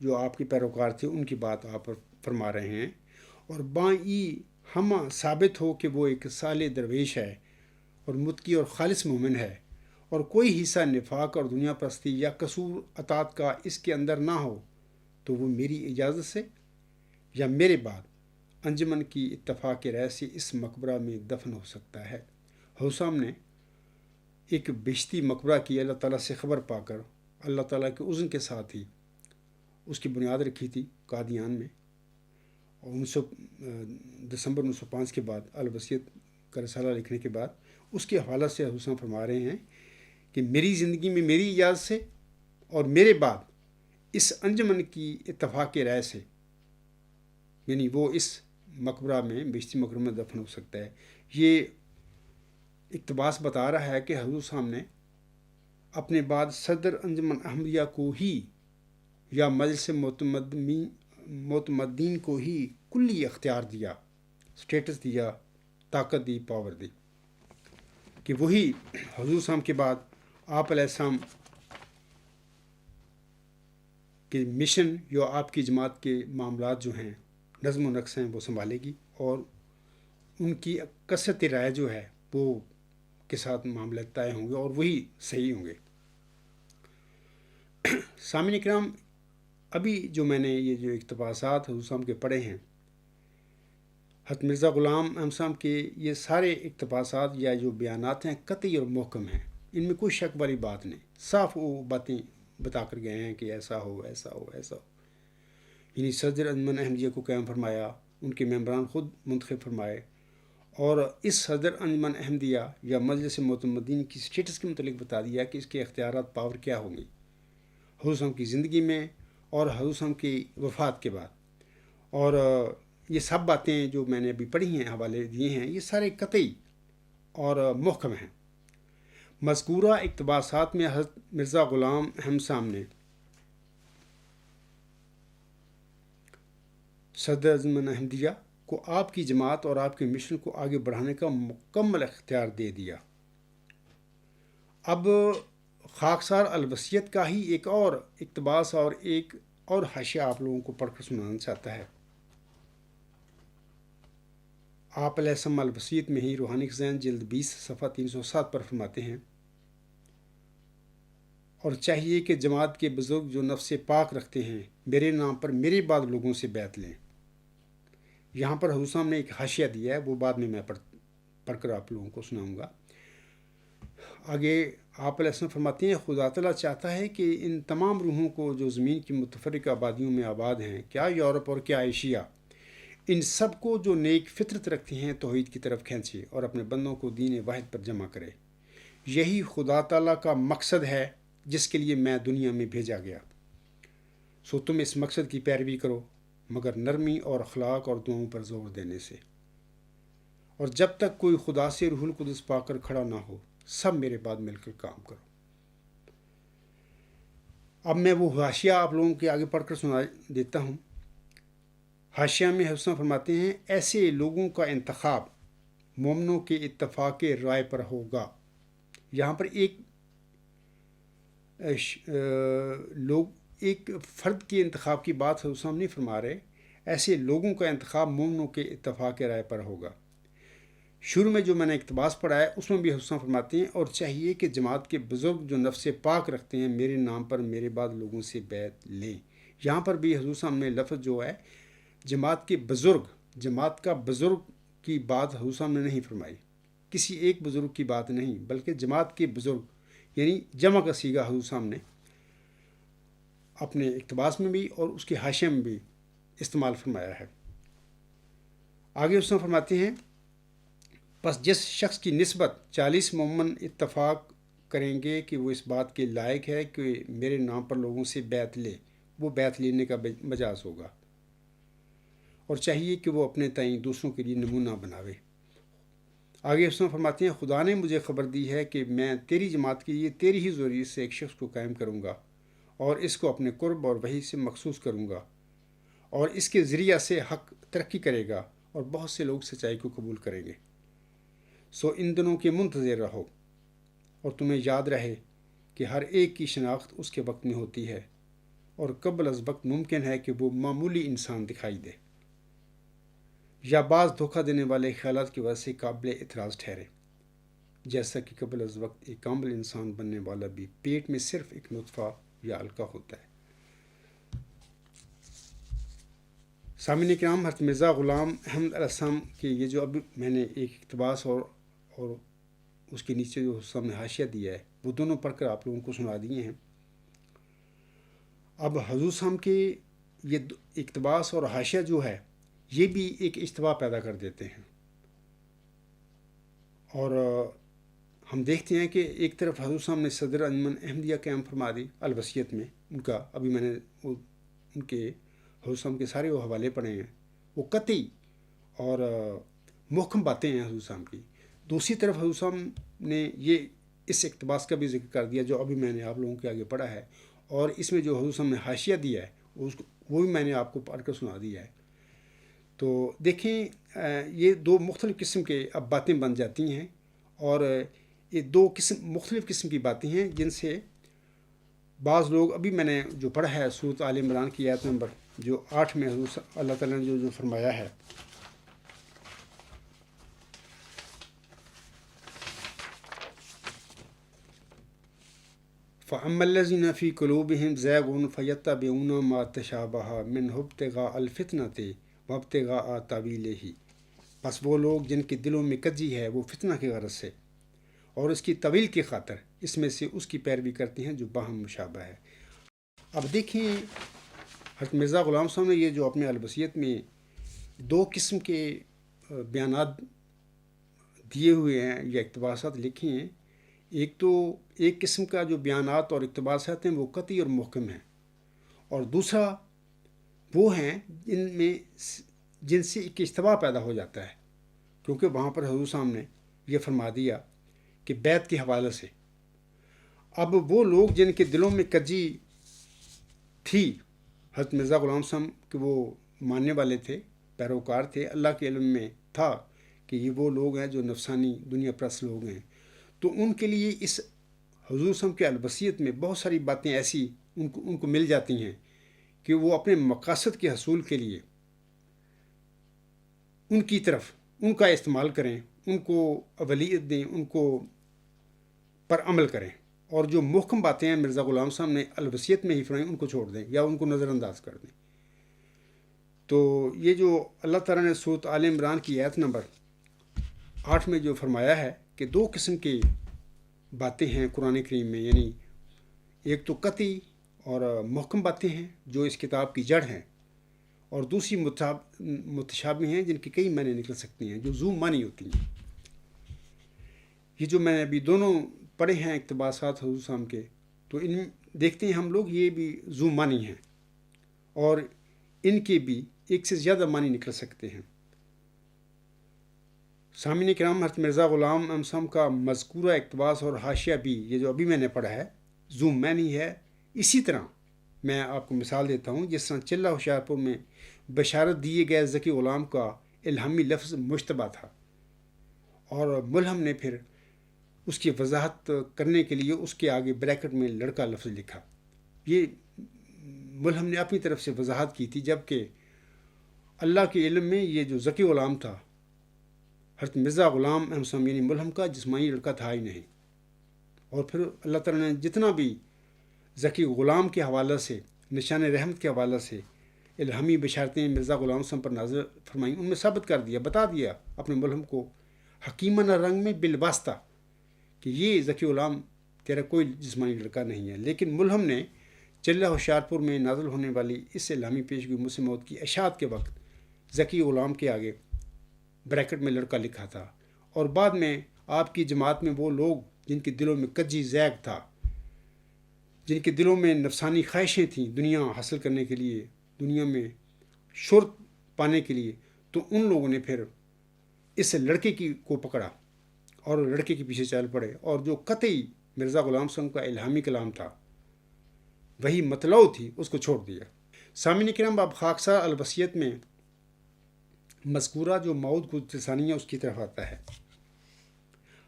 جو آپ کے پیروکار تھے ان کی بات آپ فرما رہے ہیں، اور بائی ہمہ ثابت ہو کہ وہ ایک صالح درویش ہے اور متقی اور خالص مومن ہے، اور کوئی حصہ نفاق اور دنیا پرستی یا قصور اطاعت کا اس کے اندر نہ ہو، تو وہ میری اجازت سے یا میرے بعد انجمن کی اتفاق رائے سے اس مقبرہ میں دفن ہو سکتا ہے. حسام نے ایک بہشتی مقبرہ کی اللہ تعالیٰ سے خبر پا کر اللہ تعالیٰ کے اذن کے ساتھ ہی اس کی بنیاد رکھی تھی قادیان میں، اور دسمبر 1905 کے بعد الوصیت کا رسالہ لکھنے کے بعد اس کے حوالہ سے حسام فرما رہے ہیں کہ میری زندگی میں میری اجازت سے اور میرے بعد اس انجمن کی اتفاق رائے سے، یعنی وہ اس مقبرہ میں بہشتی مقبرہ میں دفن ہو سکتا ہے. یہ اقتباس بتا رہا ہے کہ حضور صاحب نے اپنے بعد صدر انجمن احمدیہ کو ہی یا مجلس معتمدین کو ہی کلی اختیار دیا، سٹیٹس دیا، طاقت دی، پاور دی، کہ وہی حضور صاحب کے بعد آپ علیہ السلام کے مشن یا آپ کی جماعت کے معاملات جو ہیں، نظم و نقص ہیں، وہ سنبھالے گی، اور ان کی کثرت رائے جو ہے وہ کے ساتھ معاملات طے ہوں گے اور وہی صحیح ہوں گے. سامعین اکرام، ابھی جو میں نے یہ جو اقتباسات حضور صاحب کے پڑھے ہیں، حضرت مرزا غلام احمد صاحب کے یہ سارے اقتباسات یا جو بیانات ہیں قطعی اور محکم ہیں، ان میں کوئی شک والی بات نہیں، صاف وہ باتیں بتا کر گئے ہیں کہ ایسا ہو ایسا ہو ایسا ہو. یعنی صدر انجمن احمدیہ کو قائم فرمایا، ان کے ممبران خود منتخب فرمائے، اور اس صدر انجمن احمدیہ یا مجلس معتمدین کی سٹیٹس کے متعلق بتا دیا کہ اس کے اختیارات پاور کیا ہوں گی حضور صاحب کی زندگی میں اور حضور صاحب کی وفات کے بعد. اور یہ سب باتیں جو میں نے ابھی پڑھی ہیں، حوالے دیے ہیں، یہ سارے قطعی اور محکم ہیں. مذکورہ اقتباسات میں حضرت مرزا غلام احمد صاحب نے صدر انجمن احمدیہ کو آپ کی جماعت اور آپ کے مشن کو آگے بڑھانے کا مکمل اختیار دے دیا. اب خاکسار الوصیت کا ہی ایک اور اقتباس اور ایک اور حاشیہ آپ لوگوں کو پڑھ کر سنانا چاہتا ہے. آپ علیہ السلام الوصیت میں ہی روحانی خزائن جلد 20 صفحہ 307 پر فرماتے ہیں، اور چاہیے کہ جماعت کے بزرگ جو نفس پاک رکھتے ہیں میرے نام پر میرے بعد لوگوں سے بیعت لیں. یہاں پر حضور صاحب نے ایک حاشیہ دیا ہے، وہ بعد میں پڑھ کر آپ لوگوں کو سناؤں گا. آگے آپ علیہ السلام فرماتے ہیں خدا تعالیٰ چاہتا ہے کہ ان تمام روحوں کو جو زمین کی متفرقہ آبادیوں میں آباد ہیں، کیا یورپ اور کیا ایشیا، ان سب کو جو نیک فطرت رکھتے ہیں توحید کی طرف کھینچے اور اپنے بندوں کو دین واحد پر جمع کرے. یہی خدا تعالیٰ کا مقصد ہے جس کے لیے میں دنیا میں بھیجا گیا. سو تم اس مقصد کی پیروی کرو، مگر نرمی اور اخلاق اور دعاؤں پر زور دینے سے. اور جب تک کوئی خدا سے روح القدس پا کر کھڑا نہ ہو، سب میرے بعد مل کر کام کرو. اب میں وہ حاشیہ آپ لوگوں کے آگے پڑھ کر سنا دیتا ہوں. حاشیہ میں حسن فرماتے ہیں ایسے لوگوں کا انتخاب مومنوں کے اتفاق رائے پر ہوگا. یہاں پر ایک فرد کے انتخاب کی بات حسن نہیں فرما رہے، ایسے لوگوں کا انتخاب مومنوں کے اتفاق رائے پر ہوگا. شروع میں جو میں نے اقتباس پڑھا ہے اس میں بھی حسن فرماتے ہیں اور چاہیے کہ جماعت کے بزرگ جو نفس پاک رکھتے ہیں میرے نام پر میرے بعد لوگوں سے بیعت لیں. یہاں پر بھی حضور صاحب نے لفظ جو ہے جماعت کے بزرگ، جماعت کا بزرگ کی بات حضور صاحب نے نہیں فرمائی، کسی ایک بزرگ کی بات نہیں، بلکہ جماعت کے بزرگ یعنی جمع کا صیغہ حضور صاحب نے اپنے اقتباس میں بھی اور اس کے حاشیے میں بھی استعمال فرمایا ہے. آگے حسن فرماتے ہیں بس جس شخص کی نسبت 40 مومن اتفاق کریں گے کہ وہ اس بات کے لائق ہے کہ میرے نام پر لوگوں سے بیعت لے، وہ بیعت لینے کا مجاز ہوگا، اور چاہیے کہ وہ اپنے تئیں دوسروں کے لیے نمونہ بناوے۔ آگے اس میں فرماتے ہیں، خدا نے مجھے خبر دی ہے کہ میں تیری جماعت کے لیے تیری ہی ذریعے سے ایک شخص کو قائم کروں گا، اور اس کو اپنے قرب اور وحی سے مخصوص کروں گا، اور اس کے ذریعہ سے حق ترقی کرے گا اور بہت سے لوگ سچائی کو قبول کریں گے۔ سو ان دنوں کے منتظر رہو، اور تمہیں یاد رہے کہ ہر ایک کی شناخت اس کے وقت میں ہوتی ہے، اور قبل از وقت ممکن ہے کہ وہ معمولی انسان دکھائی دے یا بعض دھوکہ دینے والے خیالات کی وجہ سے قابل اعتراض ٹھہرے، جیسا کہ قبل از وقت ایک کامل انسان بننے والا بھی پیٹ میں صرف ایک نطفہ یا علقہ ہوتا ہے۔ سامعین کرام، حضرت مرزا غلام احمد علیہ السلام کے یہ جو اب میں نے ایک اقتباس اور اس کے نیچے جو سامنے حاشیہ دیا ہے، وہ دونوں پڑھ کر آپ لوگوں کو سنا دیے ہیں۔ اب حضور صاحب کے یہ اقتباس اور حاشیہ جو ہے، یہ بھی ایک اشتباہ پیدا کر دیتے ہیں، اور ہم دیکھتے ہیں کہ ایک طرف حضور صاحب نے صدر انجمن احمدیہ قائم فرما دی الوصیت میں، ان کا ابھی میں نے ان کے حضور صاحب کے سارے وہ حوالے پڑھے ہیں، وہ قطعی اور محکم باتیں ہیں حضور صاحب کی۔ دوسری طرف حضور صاحب نے یہ اس اقتباس کا بھی ذکر کر دیا جو ابھی میں نے آپ لوگوں کے آگے پڑھا ہے، اور اس میں جو حضور صاحب نے حاشیہ دیا ہے وہ بھی میں نے آپ کو پڑھ کر سنا دیا ہے۔ تو دیکھیں، یہ دو مختلف قسم کے اب باتیں بن جاتی ہیں، اور یہ دو مختلف قسم کی باتیں ہیں جن سے بعض لوگ، ابھی میں نے جو پڑھا ہے سورۃ آل عمران کی آیت نمبر جو 8 میں حضور اللہ تعالیٰ نے جو فرمایا ہے، فَأَمَّا الَّذِينَ فِي قُلُوبِهِمْ زَيْغٌ فَيَتَّبِعُونَ مَا تَشَابَهَ مِنْهُ ابْتِغَاءَ الْفِتْنَةِ وَابْتِغَاءَ تَأْوِيلِهِ، پس وہ لوگ جن کے دلوں میں کجی ہے وہ فتنہ کی غرض سے اور اس کی طویل کی خاطر اس میں سے اس کی پیروی کرتے ہیں جو باہم مشابہ ہے۔ اب دیکھیں، حضرت مرزا غلام صاحب نے یہ جو اپنے الوصیت میں دو قسم کے بیانات دیے ہوئے ہیں یا اقتباسات لکھے ہیں، ایک قسم کا جو بیانات اور اقتباسات ہیں وہ قطعی اور محکم ہیں، اور دوسرا وہ ہیں جن سے ایک اشتباہ پیدا ہو جاتا ہے، کیونکہ وہاں پر حضور صاحب نے یہ فرما دیا کہ بیعت کے حوالے سے اب وہ لوگ جن کے دلوں میں کجی تھی، حضرت مرزا غلام صاحب کہ وہ ماننے والے تھے، پیروکار تھے، اللہ کے علم میں تھا کہ یہ وہ لوگ ہیں جو نفسانی دنیا پرست لوگ ہیں، تو ان کے لیے اس حضور صاحب کے الوصیت میں بہت ساری باتیں ایسی ان کو مل جاتی ہیں کہ وہ اپنے مقاصد کے حصول کے لیے ان کی طرف ان کا استعمال کریں، ان کو اولویت دیں، ان کو پر عمل کریں، اور جو محکم باتیں ہیں مرزا غلام صاحب نے الوصیت میں ہی فرمائیں ان کو چھوڑ دیں یا ان کو نظر انداز کر دیں۔ تو یہ جو اللہ تعالیٰ نے سورۃ آل عمران کی آیت نمبر 8 میں جو فرمایا ہے کہ دو قسم کی باتیں ہیں قرآن کریم میں، یعنی ایک تو قطعی اور محکم باتیں ہیں جو اس کتاب کی جڑ ہیں، اور دوسری متشابہ ہیں جن کے کئی معنی نکل سکتے ہیں، جو ذو معنی ہوتی ہیں۔ یہ جو میں نے ابھی دونوں پڑھے ہیں اقتباسات حضور صاحب کے، تو ان دیکھتے ہیں ہم لوگ یہ بھی ذو معنی ہیں، اور ان کے بھی ایک سے زیادہ معنی نکل سکتے ہیں۔ سامعین کرام، حضرت مرزا غلام احمد صاحب کا مذکورہ اقتباس اور حاشیہ بھی یہ جو ابھی میں نے پڑھا ہے ذو معنی ہے۔ اسی طرح میں آپ کو مثال دیتا ہوں، جس طرح چلہ ہوشیارپور میں بشارت دیے گئے ذکی غلام کا الہامی لفظ مشتبہ تھا، اور ملہم نے پھر اس کی وضاحت کرنے کے لیے اس کے آگے بریکٹ میں لڑکا لفظ لکھا۔ یہ ملہم نے اپنی طرف سے وضاحت کی تھی، جبکہ اللہ کے علم میں یہ جو ذکی غلام تھا حضرت مرزا غلام احمد صاحب یعنی ملہم کا جسمانی لڑکا تھا ہی نہیں۔ اور پھر اللہ تعالیٰ نے جتنا بھی ذکی غلام کے حوالے سے، نشان رحمت کے حوالے سے الہامی بشارتیں مرزا غلام صاحب پر نازل فرمائیں، ان میں ثابت کر دیا، بتا دیا اپنے ملہم کو حکیمانہ رنگ میں بالواسطہ کہ یہ ذکی غلام تیرا کوئی جسمانی لڑکا نہیں ہے۔ لیکن ملہم نے چلہ ہوشیارپور میں نازل ہونے والی اس الہامی پیشگوئی مسلم موت کی اشاعت کے وقت ذکی غلام کے آگے بریکٹ میں لڑکا لکھا تھا، اور بعد میں آپ کی جماعت میں وہ لوگ جن کے دلوں میں کجی زیغ تھا، جن کے دلوں میں نفسانی خواہشیں تھیں دنیا حاصل کرنے کے لیے، دنیا میں شہرت پانے کے لیے، تو ان لوگوں نے پھر اس لڑکے کو پکڑا اور لڑکے کے پیچھے چل پڑے، اور جو قطعی مرزا غلام صاحب کا الہامی کلام تھا، وہی مطلع تھی، اس کو چھوڑ دیا۔ سامعین کرام، اب خاکسار الوصیت میں مذکورہ جو موعود قدرت ثانیہ اس کی طرف آتا ہے۔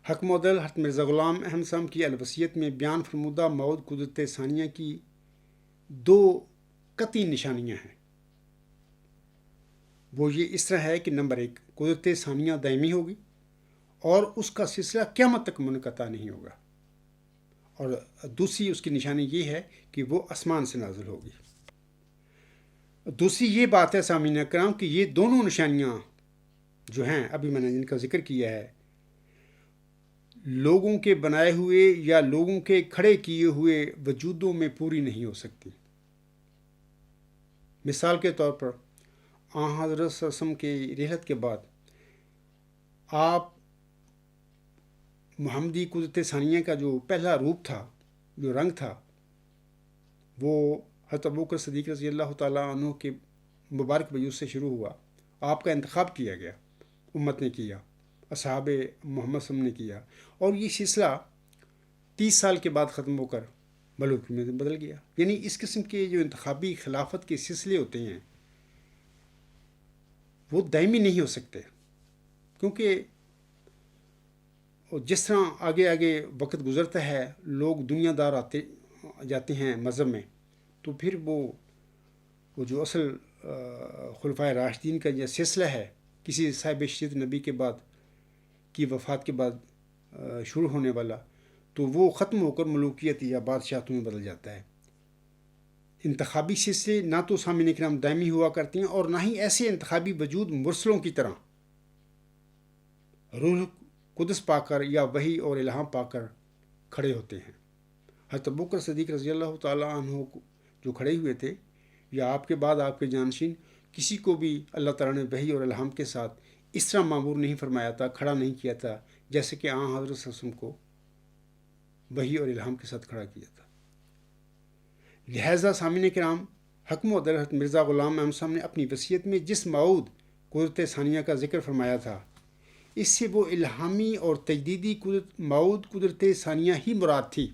حق معدل حضرت مرزا غلام احمد صاحب کی الوصیت میں بیان فرمودہ موعود قدرت ثانیہ کی 2 قطعی نشانیاں ہیں۔ وہ یہ اس طرح ہے کہ نمبر 1، قدرت ثانیہ دائمی ہوگی اور اس کا سلسلہ قیامت تک منقطع نہیں ہوگا، اور دوسری اس کی نشانی یہ ہے کہ وہ آسمان سے نازل ہوگی۔ دوسری یہ بات ہے سامعین کرام کہ یہ دونوں نشانیاں جو ہیں ابھی میں نے جن کا ذکر کیا ہے، لوگوں کے بنائے ہوئے یا لوگوں کے کھڑے کیے ہوئے وجودوں میں پوری نہیں ہو سکتی۔ مثال کے طور پر حضرت صلی اللہ علیہ وسلم کی رحلت کے بعد آپ محمدی قدرت ثانیہ کا جو پہلا روپ تھا، جو رنگ تھا، وہ حضرت ابوبکر صدیق رضی اللہ تعالیٰ عنہ کے مبارک وجود سے شروع ہوا۔ آپ کا انتخاب کیا گیا، امت نے کیا، اصحاب محمد صلی اللہ علیہ وسلم نے کیا، اور یہ سلسلہ 30 سال کے بعد ختم ہو کر ملوکی میں بدل گیا۔ یعنی اس قسم کے جو انتخابی خلافت کے سلسلے ہوتے ہیں وہ دائمی نہیں ہو سکتے، کیونکہ جس طرح آگے آگے وقت گزرتا ہے، لوگ دنیا دار آتے جاتے ہیں مذہب میں، تو پھر وہ جو اصل خلفائے راشدین کا یہ سلسلہ ہے کسی صاحب شریعت نبی کے بعد کی وفات کے بعد شروع ہونے والا، تو وہ ختم ہو کر ملوکیت یا بادشاہتوں میں بدل جاتا ہے۔ انتخابی سلسلے نہ تو سامعین کرام دائمی ہوا کرتے ہیں، اور نہ ہی ایسے انتخابی وجود مرسلوں کی طرح روح قدس پا کر یا وحی اور الہام پا کر کھڑے ہوتے ہیں۔ حضرت ابوبکر صدیق رضی اللہ تعالیٰ عنہ جو کھڑے ہوئے تھے، یا آپ کے بعد آپ کے جانشین، کسی کو بھی اللہ تعالیٰ نے وحی اور الہام کے ساتھ اس طرح معمور نہیں فرمایا تھا، کھڑا نہیں کیا تھا، جیسے کہ حضرت صلی اللہ علیہ وسلم کو وحی اور الہام کے ساتھ کھڑا کیا تھا۔ لہٰذا سامعین کرام، حکم و حضرت مرزا غلام احمد صاحب نے اپنی وصیت میں جس موعود قدرت ثانیہ کا ذکر فرمایا تھا، اس سے وہ الہامی اور تجدیدی موعود قدرت ثانیہ ہی مراد تھی،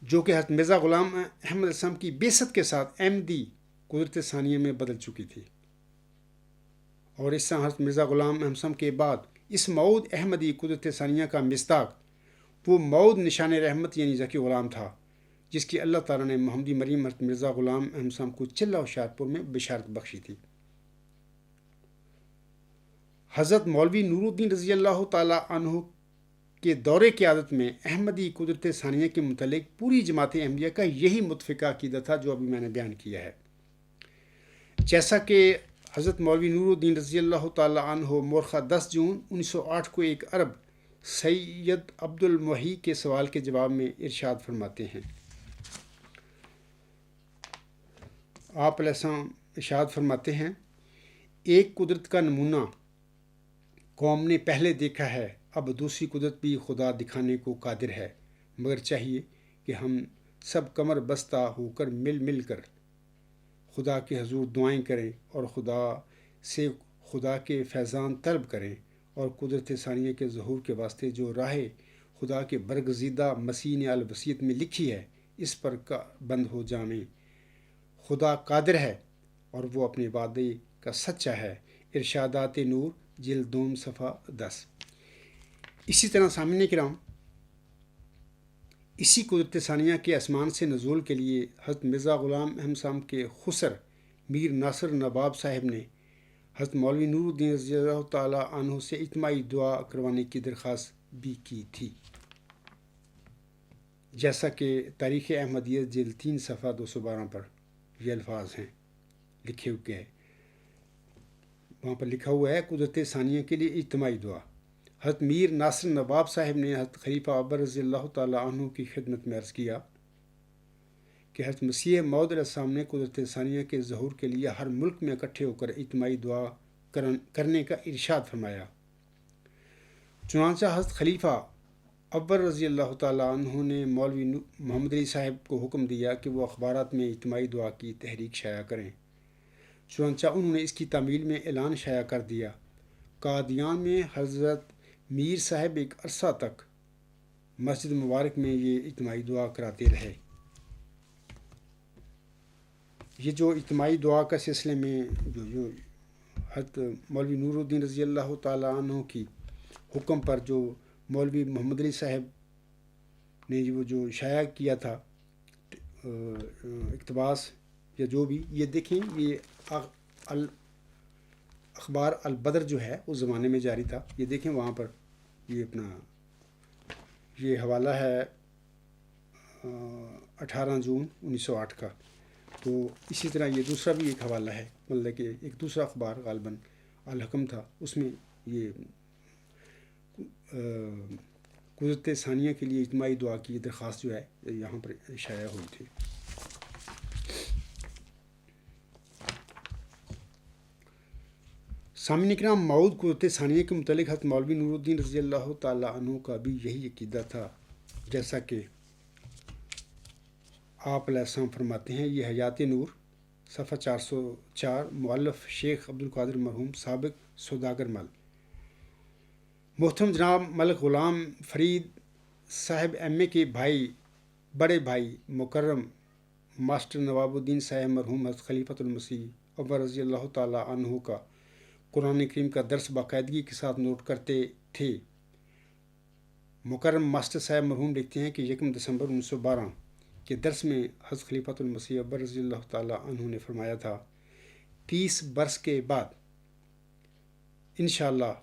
جو کہ حضرت مرزا غلام احمد صاحب کی بعثت کے ساتھ احمدی قدرت ثانیہ میں بدل چکی تھی۔ اور اس طرح حضرت مرزا غلام احمد صاحب کے بعد اس موعود احمدی قدرت ثانیہ کا مصداق وہ موعود نشان رحمت یعنی ذکی غلام تھا، جس کی اللہ تعالیٰ نے محمدی مریم حضرت مرزا غلام احمد صاحب کو چلہ ہوشیارپور میں بشارت بخشی تھی۔ حضرت مولوی نور الدین رضی اللہ تعالیٰ عنہ کے دور قیادت میں احمدی قدرت ثانیہ کے متعلق پوری جماعت احمدیہ کا یہی متفقہ عقیدہ تھا جو ابھی میں نے بیان کیا ہے۔ جیسا کہ حضرت مولوی نور الدین رضی اللہ تعالیٰ عنہ مورخہ 10 جون 1908 کو ایک عرب سید عبد المحی کے سوال کے جواب میں ارشاد فرماتے ہیں۔ آپ علیہ السلام ارشاد فرماتے ہیں، ایک قدرت کا نمونہ قوم نے پہلے دیکھا ہے، اب دوسری قدرت بھی خدا دکھانے کو قادر ہے، مگر چاہیے کہ ہم سب کمر بستہ ہو کر مل کر خدا کے حضور دعائیں کریں اور خدا سے خدا کے فیضان طلب کریں، اور قدرت ثانیہ کے ظہور کے واسطے جو راہ خدا کے برگزیدہ مسیح نے الوصیت میں لکھی ہے، اس پر بند ہو جائیں۔ خدا قادر ہے اور وہ اپنے وعدے کا سچا ہے۔ ارشادات نور جلد 2 صفحہ 10۔ اسی طرح سامعین کرام، اسی قدرت ثانیہ کے آسمان سے نزول کے لیے حضرت مرزا غلام احمد صاحب کے خسر میر ناصر نواب صاحب نے حضرت مولوی نور الدین رضی اللہ تعالیٰ عنہ سے اجتماعی دعا کروانے کی درخواست بھی کی تھی، جیسا کہ تاریخ احمدیہ جلد 3 صفحہ 212 پر یہ الفاظ ہیں لکھے ہوئے ہیں۔ وہاں پر لکھا ہوا ہے، قدرت ثانیہ کے لیے اجتماعی دعا۔ حضرت میر ناصر نواب صاحب نے حضرت خلیفہ اکبر رضی اللہ تعالیٰ عنہ کی خدمت میں عرض کیا کہ حضرت مسیح موعود علیہ السلام نے قدرت ثانیہ کے ظہور کے لیے ہر ملک میں اکٹھے ہو کر اجتماعی دعا کرنے کا ارشاد فرمایا۔ چنانچہ حضرت خلیفہ اکبر رضی اللہ تعالیٰ عنہ نے مولوی محمد علی صاحب کو حکم دیا کہ وہ اخبارات میں اجتماعی دعا کی تحریک شائع کریں۔ چنانچہ انہوں نے اس کی تعمیل میں اعلان شائع کر دیا۔ قادیان میں حضرت میر صاحب ایک عرصہ تک مسجد مبارک میں یہ اجتماعی دعا کراتے رہے۔ یہ جو اجتماعی دعا کا سلسلے میں جو حضرت مولوی نور الدین رضی اللہ تعالیٰ عنہ کی حکم پر جو مولوی محمد علی صاحب نے وہ جو شائع کیا تھا اقتباس یا جو بھی، یہ دیکھیں، یہ اخبار البدر جو ہے اس زمانے میں جاری تھا۔ یہ دیکھیں وہاں پر یہ اپنا یہ حوالہ ہے 18 جون 1908 کا۔ تو اسی طرح یہ دوسرا بھی ایک حوالہ ہے، مطلب کہ ایک دوسرا اخبار غالباً الحکم تھا، اس میں یہ قدرت ثانیہ کے لیے اجتماعی دعا کی درخواست جو ہے یہاں پر شائع ہوئی تھی۔ سامعین اکرام، مؤعود قدرت ثانیہ کے متعلق حضرت مولوی نور الدین رضی اللہ تعالیٰ عنہ کا بھی یہی عقیدہ تھا، جیسا کہ آپ علیہ السلام فرماتے ہیں۔ یہ حیات نور صفحہ 404، مؤلف شیخ عبدالقادر مرحوم سابق سوداگر مل۔ محترم جناب ملک غلام فرید صاحب ایم اے کے بڑے بھائی مکرم ماسٹر نواب الدین صاحب مرحوم حضرت خلیفۃ المسیح اکبر رضی اللہ تعالیٰ عنہ کا قرآن کریم کا درس باقاعدگی کے ساتھ نوٹ کرتے تھے۔ مکرم ماسٹر صاحب مرحوم لکھتے ہیں کہ 1 دسمبر 1912 کے درس میں حضرت خلیفۃ المسیح اکبر رضی اللہ تعالیٰ عنہ نے فرمایا تھا، 30 برس کے بعد انشاءاللہ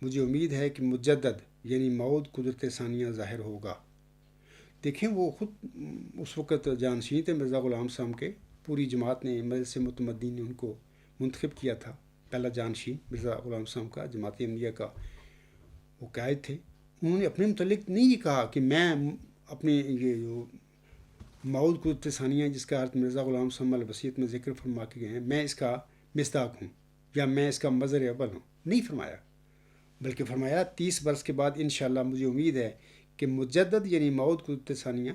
مجھے امید ہے کہ مجدد یعنی مؤعود قدرت ثانیہ ظاہر ہوگا۔ دیکھیں، وہ خود اس وقت جانشین تھے مرزا غلام صاحب کے، پوری جماعت نے مجلس متمدین نے ان کو منتخب کیا تھا، پہلا جانشین مرزا غلام صاحب کا، جماعت احمدیہ کا وہ قائد تھے۔ انہوں نے اپنے متعلق نہیں یہ کہا کہ میں اپنے یہ جو مؤعود قدرت ثانیہ جس کا حضرت مرزا غلام صاحب الوصیت میں ذکر فرما کے گئے ہیں، میں اس کا مصداق ہوں یا میں اس کا مظہر اول ہوں، نہیں فرمایا، بلکہ فرمایا 30 برس کے بعد انشاءاللہ مجھے امید ہے کہ مجدد یعنی مؤعود قدرت ثانیہ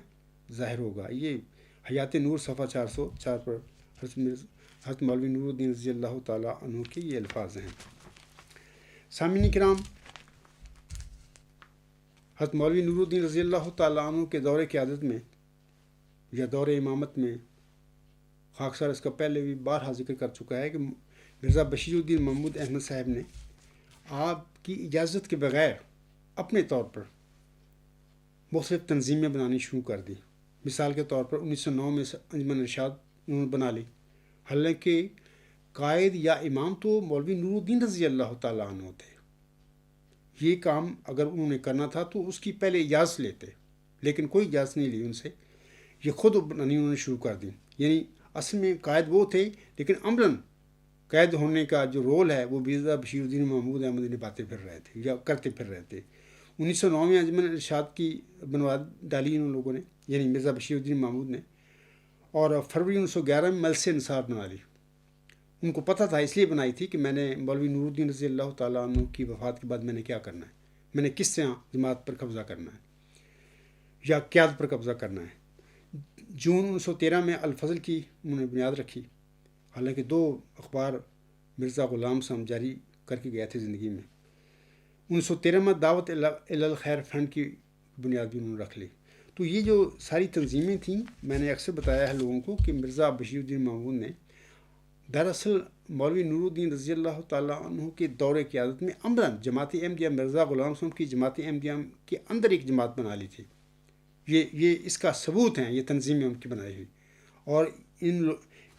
ظاہر ہوگا۔ یہ حیات نور صفحہ 404 پر حضرت مولوی نور الدین رضی اللہ تعالیٰ عنہ کے یہ الفاظ ہیں۔ سامعین کرام، حضرت مولوی نور الدین رضی اللہ تعالیٰ عنہ کے دور قیادت میں یا دور امامت میں، خاکسار اس کا پہلے بھی بارہا ذکر کر چکا ہے کہ مرزا بشیر الدین محمود احمد صاحب نے آپ کی اجازت کے بغیر اپنے طور پر مختلف تنظیمیں بنانی شروع کر دی۔ مثال کے طور پر 1909 میں انجمن ارشاد انہوں نے بنا لی، حالانکہ قائد یا امام تو مولوی نور الدین رضی اللہ تعالیٰ عنہ تھے۔ یہ کام اگر انہوں نے کرنا تھا تو اس کی پہلے اجازت لیتے، لیکن کوئی اجازت نہیں لی ان سے، یہ خود بنانی انہوں نے شروع کر دی۔ یعنی اصل میں قائد وہ تھے، لیکن عملاً قائد ہونے کا جو رول ہے وہ مرزا بشیر الدین محمود احمد نبھاتے پھر رہے تھے یا کرتے پھر رہے تھے۔ 1909 میں انجمن ارشاد کی بنوا ڈالی ان لوگوں نے، یعنی مرزا بشیر الدین محمود نے، اور فروری 1911 میں مجلس انصار بنا لی۔ ان کو پتہ تھا، اس لیے بنائی تھی کہ میں نے مولوی نور الدین رضی اللہ تعالیٰ عنہ کی وفات کے بعد میں نے کیا کرنا ہے، میں نے کس طرح جماعت پر قبضہ کرنا ہے یا قیادت پر قبضہ کرنا ہے۔ جون 1913 میں الفضل کی انہوں نے بنیاد رکھی، حالانکہ 2 اخبار مرزا غلام صاحب جاری کر کے گئے تھے زندگی میں۔ 1913 میں دعوت الخیر فنڈ کی بنیاد بھی انہوں نے رکھ لی۔ تو یہ جو ساری تنظیمیں تھیں، میں نے اکثر بتایا ہے لوگوں کو کہ مرزا بشیر الدین محمود نے دراصل مولوی نور الدین رضی اللہ تعالیٰ عنہ کے دور قیادت میں عملاً جماعت احمدیہ مرزا غلام صاحب کی جماعت احمدیہ کے اندر ایک جماعت بنا لی تھی۔ یہ اس کا ثبوت ہیں، یہ تنظیمیں ان کی بنائی ہوئی، اور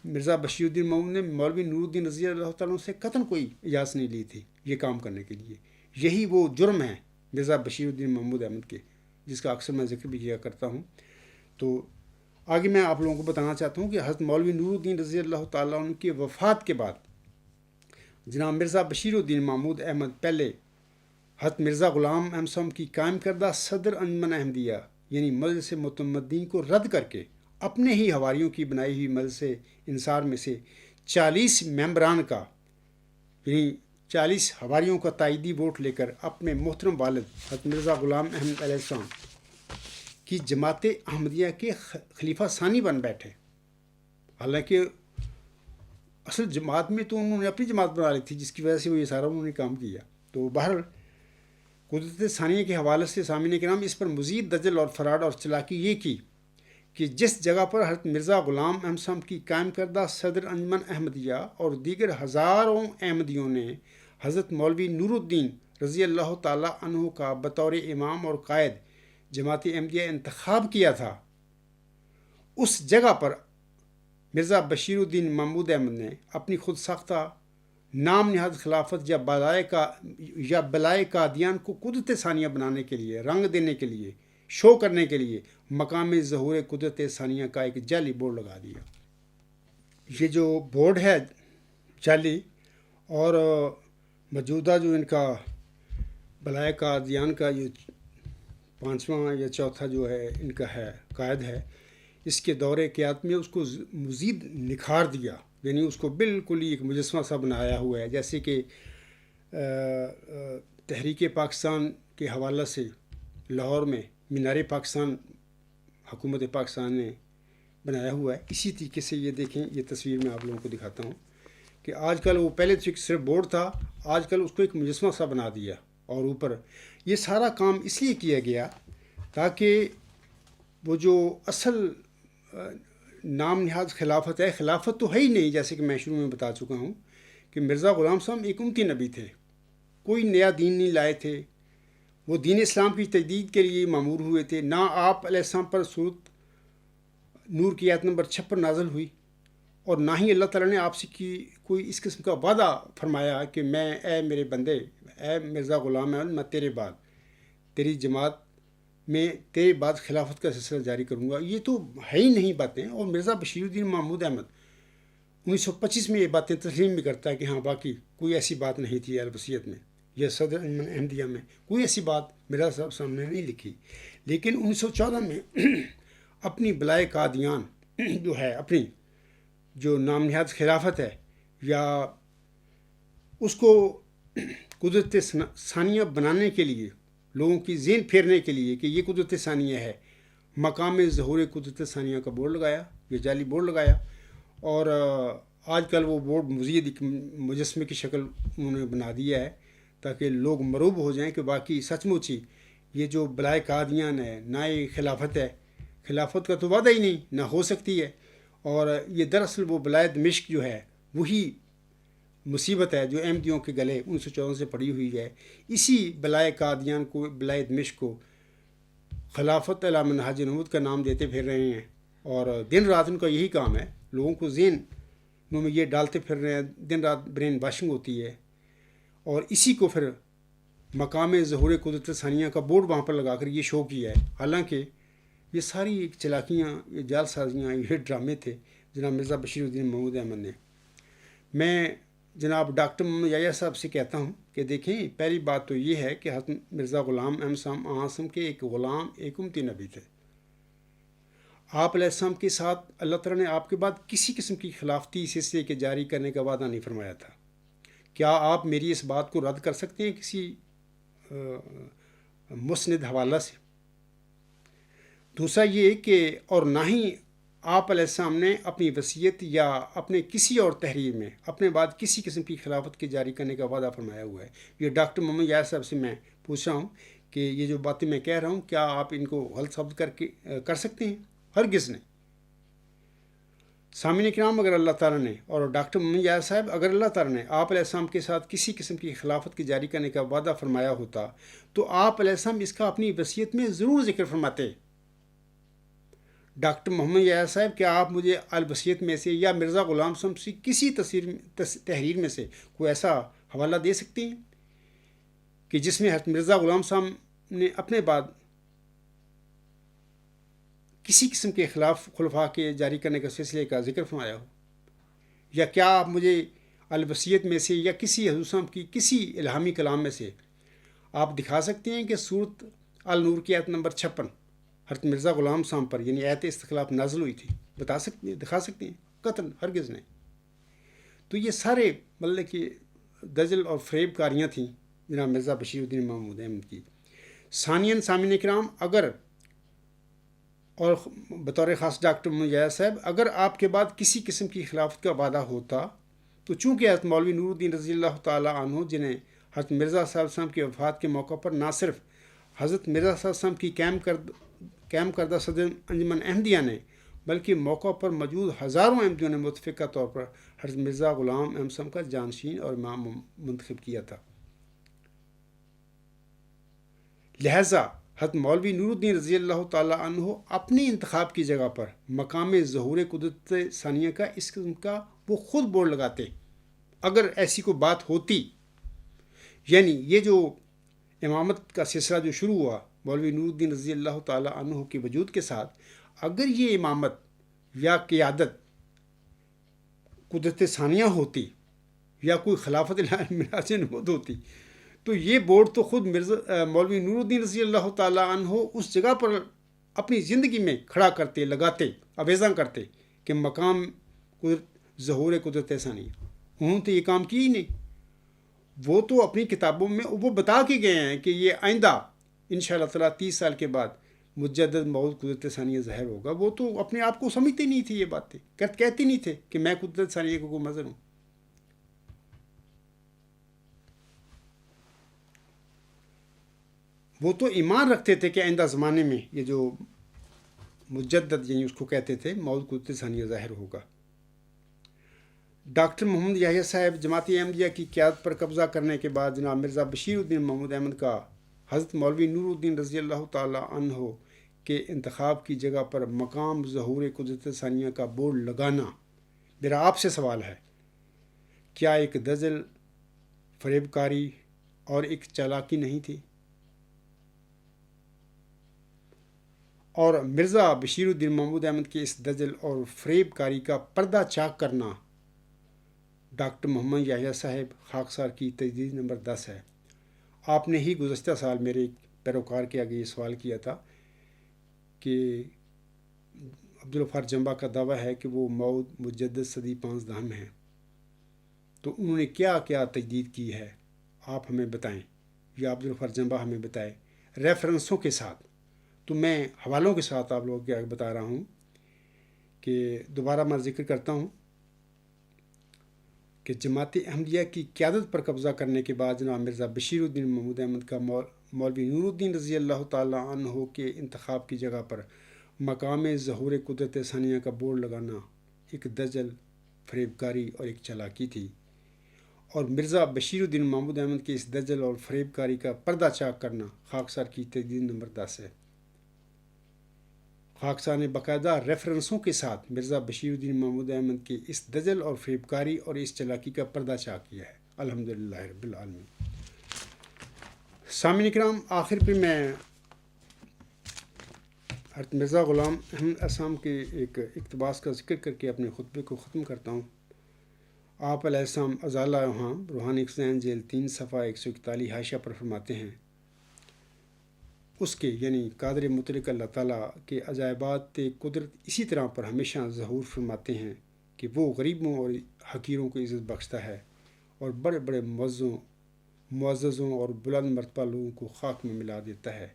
مرزا بشیر الدین محمود نے مولوی نور الدین رضی اللہ تعالیٰ عنہ سے قطعاً کوئی اجازت نہیں لی تھی یہ کام کرنے کے لیے۔ یہی وہ جرم ہے مرزا بشیر الدین محمود احمد کے، جس کا اکثر میں ذکر بھی کیا کرتا ہوں۔ تو آگے میں آپ لوگوں کو بتانا چاہتا ہوں کہ حضرت مولوی نور الدین رضی اللہ تعالیٰ عنہ کی وفات کے بعد جناب مرزا بشیر الدین محمود احمد پہلے حضرت مرزا غلام احمد صاحب کی قائم کردہ صدر انجمن احمدیہ یعنی مجلس متمدین کو رد کر کے اپنے ہی حواریوں کی بنائی ہوئی مجلس انصار میں سے 40 ممبران کا یعنی 40 ہواریوں کا تائیدی ووٹ لے کر اپنے محترم والد حضرت مرزا غلام احمد علیہ السلام کی جماعت احمدیہ کے خلیفہ ثانی بن بیٹھے۔ حالانکہ اصل جماعت میں تو انہوں نے اپنی جماعت بنا لی تھی، جس کی وجہ سے وہ یہ سارا انہوں نے کام کیا۔ تو بہرحال قدرت ثانیہ کے حوالے سے سامعین کرام اس پر مزید دجل اور فراڈ اور چلاکی یہ کی کہ جس جگہ پر حضرت مرزا غلام احمد صاحب کی قائم کردہ صدر انجمن احمدیہ اور دیگر ہزاروں احمدیوں نے حضرت مولوی نور الدین رضی اللہ تعالیٰ عنہ کا بطور امام اور قائد جماعت احمدیہ انتخاب کیا تھا، اس جگہ پر مرزا بشیر الدین محمود احمد نے اپنی خود ساختہ نام نہاد خلافت یا بلائے قادیان کو قدرت ثانیہ بنانے کے لیے، رنگ دینے کے لیے، شو کرنے کے لیے مقام ظہور قدرت ثانیہ کا ایک جعلی بورڈ لگا دیا۔ یہ جو بورڈ ہے جعلی، اور موجودہ جو ان کا بلائے قادیان کا یہ 5واں یا 4تھا جو ہے ان کا ہے قائد ہے، اس کے دور قیادت میں اس کو مزید نکھار دیا، یعنی اس کو بالکل ہی ایک مجسمہ سا بنایا ہوا ہے، جیسے کہ تحریک پاکستان کے حوالہ سے لاہور میں مینار پاکستان حکومت پاکستان نے بنایا ہوا ہے۔ اسی طریقے سے یہ دیکھیں، یہ تصویر میں آپ لوگوں کو دکھاتا ہوں کہ آج کل وہ پہلے تو صرف بورڈ تھا، آج کل اس کو ایک مجسمہ سا بنا دیا، اور اوپر یہ سارا کام اس لیے کیا گیا تاکہ وہ جو اصل نام نہاد خلافت ہے، خلافت تو ہے ہی نہیں، جیسے کہ میں شروع میں بتا چکا ہوں کہ مرزا غلام صاحب ایک امتی نبی تھے، کوئی نیا دین نہیں لائے تھے، وہ دین اسلام کی تجدید کے لیے مامور ہوئے تھے۔ نہ آپ علیہ السلام پر سورۃ نور کی آیت نمبر 56 نازل ہوئی، اور نہ ہی اللہ تعالیٰ نے آپ سے کوئی اس قسم کا وعدہ فرمایا کہ اے میرے بندے، اے مرزا غلام احمد، میں تیرے بعد تیری جماعت میں تیرے بعد خلافت کا سلسلہ جاری کروں گا۔ یہ تو ہے ہی نہیں باتیں۔ اور مرزا بشیر الدین محمود احمد 1925 میں یہ باتیں تسلیم بھی کرتا ہے کہ ہاں باقی کوئی ایسی بات نہیں تھی الوصیت میں یا صدر احمدیہ میں کوئی ایسی بات مرزا صاحب سامنے نہیں لکھی۔ لیکن 1914 میں اپنی بلائے قادیان جو ہے، اپنی جو نام نہاد خلافت ہے، یا اس کو قدرت ثانیہ بنانے کے لیے، لوگوں کی ذہن پھیرنے کے لیے کہ یہ قدرت ثانیہ ہے، مقام ظہور قدرت ثانیہ کا بورڈ لگایا، یہ جعلی بورڈ لگایا۔ اور آج کل وہ بورڈ مزید ایک مجسمے کی شکل انہوں نے بنا دیا ہے تاکہ لوگ مروب ہو جائیں کہ باقی سچ مچ ہی یہ جو بلائے قادیان ہے، نہ یہ خلافت ہے، خلافت کا تو وعدہ ہی نہیں، نہ ہو سکتی ہے۔ اور یہ دراصل وہ بلائے دمشق جو ہے وہی مصیبت ہے جو احمدیوں کے گلے 1914 سے پڑی ہوئی ہے۔ اسی بلائے قادیان کو، بلائے دمشق کو خلافت علی منہاج نبوت کا نام دیتے پھر رہے ہیں، اور دن رات ان کا یہی کام ہے، لوگوں کو ذہنوں میں یہ ڈالتے پھر رہے ہیں، دن رات برین واشنگ ہوتی ہے، اور اسی کو پھر مقام ظہور قدرت ثانیہ کا بورڈ وہاں پر لگا کر یہ شو کیا ہے۔ حالانکہ یہ ساری ایک چلاکیاں، یہ جال سازیاں، یہ ڈرامے تھے جناب مرزا بشیر الدین محمود احمد نے۔ میں جناب ڈاکٹر محمد یحییٰ صاحب سے کہتا ہوں کہ دیکھیں، پہلی بات تو یہ ہے کہ حضرت مرزا غلام احمد صاحب آسم کے ایک غلام، ایک امتی نبی تھے۔ آپ علیہ السلام کے ساتھ اللہ تعالیٰ نے آپ کے بعد کسی قسم کی خلافتی سلسلے کے جاری کرنے کا وعدہ نہیں فرمایا تھا۔ کیا آپ میری اس بات کو رد کر سکتے ہیں کسی مسند حوالہ سے؟ دوسرا یہ کہ اور نہ ہی آپ علیہ السلام نے اپنی وصیت یا اپنے کسی اور تحریر میں اپنے بعد کسی قسم کی خلافت کے جاری کرنے کا وعدہ فرمایا ہوا ہے۔ یہ ڈاکٹر محمد یحییٰ صاحب سے میں پوچھ رہا ہوں کہ یہ جو باتیں میں کہہ رہا ہوں کیا آپ ان کو غلط ثابت کر سکتے ہیں؟ ہرگز نہیں۔ سامعین کرام، اگر اللہ تعالیٰ نے، اور ڈاکٹر محمد یحییٰ صاحب، اگر اللہ تعالیٰ نے آپ علیہ السلام کے ساتھ کسی قسم کی خلافت کے جاری کرنے کا وعدہ فرمایا ہوتا تو آپ علیہ السلام اس کا اپنی وصیت میں ضرور ذکر فرماتے۔ ڈاکٹر محمد یحییٰ صاحب، کیا آپ مجھے الوصیت میں سے یا مرزا غلام صاحب سے کسی تحریر میں سے کوئی ایسا حوالہ دے سکتے ہیں کہ جس میں حضرت مرزا غلام صاحب نے اپنے بعد کسی قسم کے خلاف خلفاء کے جاری کرنے کا سلسلے کا ذکر فرمایا ہو؟ یا کیا آپ مجھے الوصیت میں سے یا کسی حضور صاحب کی کسی الہامی کلام میں سے آپ دکھا سکتے ہیں کہ سورۃ النور کی آیت نمبر 56 حضرت مرزا غلام صاحب پر یعنی آیت استخلاف نازل ہوئی تھی؟ دکھا سکتے ہیں؟ قطعاً ہرگز نہیں۔ تو یہ سارے مطلب کہ دجل اور فریب کاریاں تھیں جناب مرزا بشیر الدین محمود احمد کی۔ ثانیاً سامعین کرام، اگر اور بطور خاص ڈاکٹر مجاہد صاحب، اگر آپ کے بعد کسی قسم کی خلافت کا وعدہ ہوتا تو چونکہ حضرت مولوی نور الدین رضی اللہ تعالیٰ عنہ، جنہیں حضرت مرزا صاحب وسلم کی وفات کے موقع پر نہ صرف حضرت مرزا صاحب وسلم کی قائم کردہ صدر انجمن احمدیہ نے، بلکہ موقع پر موجود ہزاروں احمدیوں نے متفقہ طور پر حضرت مرزا غلام احمد صاحب کا جانشین اور امام منتخب کیا تھا، لہذا حضرت مولوی نور الدین رضی اللہ تعالیٰ عنہ اپنی انتخاب کی جگہ پر مقام ظہور قدرت ثانیہ کا اس قسم کا وہ خود بورڈ لگاتے اگر ایسی کوئی بات ہوتی۔ یعنی یہ جو امامت کا سلسلہ جو شروع ہوا مولوی نور الدین رضی اللہ تعالیٰ عنہ کے وجود کے ساتھ، اگر یہ امامت یا قیادت قدرت ثانیہ ہوتی یا کوئی خلافت میراث نبوت ہوتی تو یہ بورڈ تو خود مولوی نور الدین رضی اللہ تعالیٰ عنہ اس جگہ پر اپنی زندگی میں کھڑا کرتے، لگاتے، آویزاں کرتے کہ مقام ظہور قدرت ثانیہ۔ انہوں نے تو یہ کام کی ہی نہیں۔ وہ تو اپنی کتابوں میں وہ بتا کے گئے ہیں کہ یہ آئندہ انشاءاللہ تعالیٰ 30 سال کے بعد مجدد موعود قدرت ثانیہ ظاہر ہوگا۔ وہ تو اپنے آپ کو سمجھتے نہیں تھے، یہ باتیں کہتے نہیں تھے کہ میں قدرت ثانیہ کو کوئی مظہر ہوں۔ وہ تو ایمان رکھتے تھے کہ آئندہ زمانے میں یہ جو مجدد یعنی اس کو کہتے تھے موعود قدرت ثانیہ ظاہر ہوگا۔ ڈاکٹر محمد یحییٰ صاحب جماعت احمدیہ کی قیادت پر قبضہ کرنے کے بعد جناب مرزا بشیر الدین محمود احمد کا حضرت مولوی نور الدین رضی اللہ تعالیٰ عنہ کے انتخاب کی جگہ پر مقام ظہور قدرت ثانیہ کا بورڈ لگانا، میرا آپ سے سوال ہے، کیا ایک دجل، فریب کاری اور ایک چالاکی نہیں تھی؟ اور مرزا بشیر الدین محمود احمد کے اس دجل اور فریب کاری کا پردہ چاک کرنا ڈاکٹر محمد یحییٰ صاحب خاکسار کی تجدید نمبر 10 ہے۔ آپ نے ہی گزشتہ سال میرے ایک پیروکار کے آگے یہ سوال کیا تھا کہ عبدالغفار جنبہ کا دعویٰ ہے کہ وہ موعود مجدد صدی 15 ہیں، تو انہوں نے کیا کیا تجدید کی ہے آپ ہمیں بتائیں، یا عبدالغفار جنبہ ہمیں بتائے ریفرنسوں کے ساتھ۔ تو میں حوالوں کے ساتھ آپ لوگوں کو بتا رہا ہوں کہ دوبارہ میں ذکر کرتا ہوں کہ جماعت احمدیہ کی قیادت پر قبضہ کرنے کے بعد جناب مرزا بشیر الدین محمود احمد کا مولوی نور الدین رضی اللہ تعالیٰ عنہ کے انتخاب کی جگہ پر مقام ظہور قدرت ثانیہ کا بورڈ لگانا ایک دجل، فریب کاری اور ایک چالاکی تھی، اور مرزا بشیر الدین محمود احمد کے اس دجل اور فریب کاری کا پردہ چاک کرنا خاکسار کی تجدید نمبر 10 ہے۔ خاکسار نے باقاعدہ ریفرنسوں کے ساتھ مرزا بشیر الدین محمود احمد کے اس دجل اور فریب کاری اور اس چالاکی کا پردہ چاک کیا ہے، الحمدللہ رب العالمین۔ سامعین کرام، آخر پہ میں حضرت مرزا غلام احمد اسام کے ایک اقتباس کا ذکر کر کے اپنے خطبے کو ختم کرتا ہوں۔ آپ علیہ السلام ازالہ اوہام روحانی خزائن جیل 3 صفحہ 141 حاشیہ پر فرماتے ہیں، اس کے یعنی قادر مطلق اللہ تعالیٰ کے عجائبات قدرت اسی طرح پر ہمیشہ ظہور فرماتے ہیں کہ وہ غریبوں اور حقیروں کو عزت بخشتا ہے اور بڑے بڑے معززوں اور بلند مرتبہ لوگوں کو خاک میں ملا دیتا ہے۔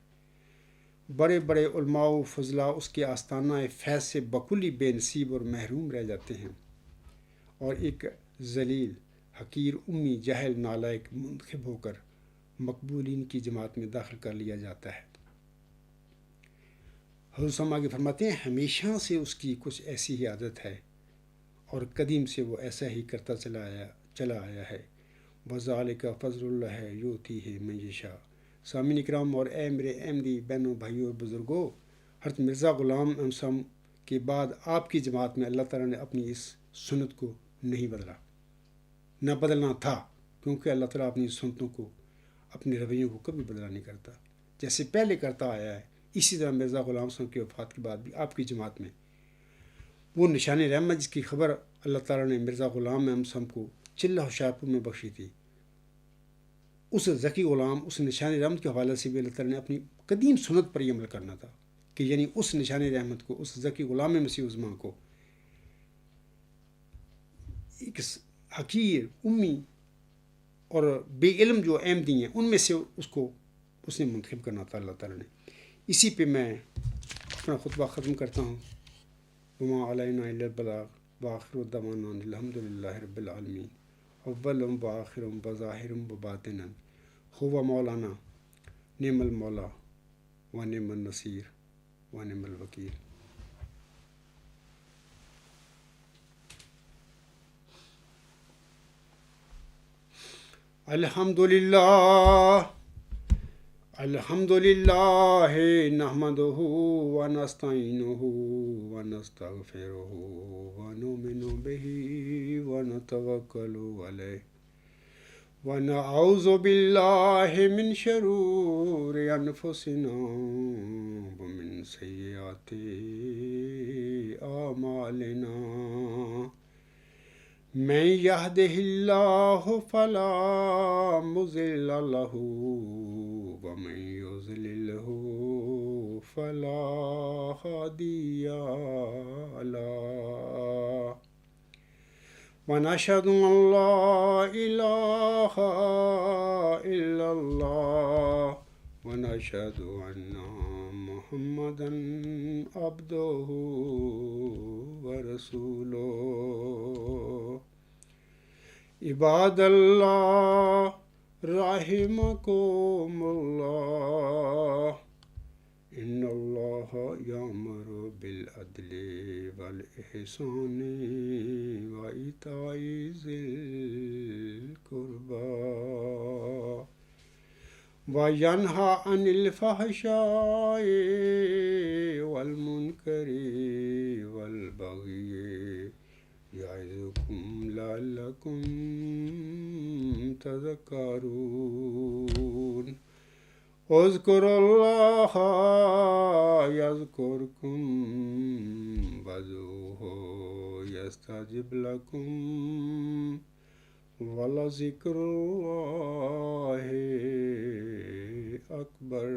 بڑے بڑے علماء و فضلاء اس کے آستانہ فیض سے بکلی بے نصیب اور محروم رہ جاتے ہیں، اور ایک ذلیل، حقیر، امی، جاہل، نالائق منتخب ہو کر مقبولین کی جماعت میں داخل کر لیا جاتا ہے۔ حضور صلی اللہ علیہ وسلم فرماتے ہیں ہمیشہ سے اس کی کچھ ایسی ہی عادت ہے اور قدیم سے وہ ایسا ہی کرتا چلا آیا ہے۔ وذالک فضل اللہ یؤتیہ من یشاء۔ سامعین اکرام اور اے میرے احمدی بہنوں، بھائیوں اور بزرگوں، حضرت مرزا غلام احمد صاحب کے بعد آپ کی جماعت میں اللہ تعالیٰ نے اپنی اس سنت کو نہیں بدلا، نہ بدلنا تھا، کیونکہ اللہ تعالیٰ اپنی سنتوں کو، اپنے رویوں کو کبھی بدلا نہیں کرتا۔ جیسے پہلے کرتا آیا ہے، اسی طرح مرزا غلام صاحب کی وفات کے بعد بھی آپ کی جماعت میں وہ نشان رحمت جس کی خبر اللہ تعالیٰ نے مرزا غلام احمد صاحب کو چلہ ہوشیارپور میں بخشی تھی، اس ذکی غلام، اس نشان رحمت کے حوالے سے بھی اللہ تعالیٰ نے اپنی قدیم سنت پر یہ عمل کرنا تھا کہ یعنی اس نشان رحمت کو، اس ذکی غلام مسیح عظمیٰ کو ایک حقیر، امی اور بے علم جو احمدی ہیں ان میں سے اس نے منتخب کرنا تھا اللہ تعالیٰ نے. اسی پہ میں اپنا خطبہ ختم کرتا ہوں. وما علینا الا البلاغ وآخر دعوانا الحمد للہ رب العالمین. اولم وآخرم وظاہرم وباطنا هو مولانا نعم المولا ونعم النصیر ونعم الوکیل. الحمد للہ نحمدہ ونستعینہ ونستغفرہ ونؤمن بہ ونتوکل علیہ ونعوذ باللہ من شرور انفسنا ومن سیئات اعمالنا. من یہدہ اللہ فلا مضل لہ ومن یضللہ فلا ہادی لہ. ونشهد أن لا إله إلا الله ونشهد أن محمدا عبده ورسوله. عباد الله رحمكم الله إن الله يأمر بالعدل والإحسان وإيتاء ذي القربى وينهى عن الفحشاء والمنكر والبغي يعظكم لعلكم تذكرون. اذكروا الله يذكركم وادعوه يستجب لكم ولذكر الله أكبر.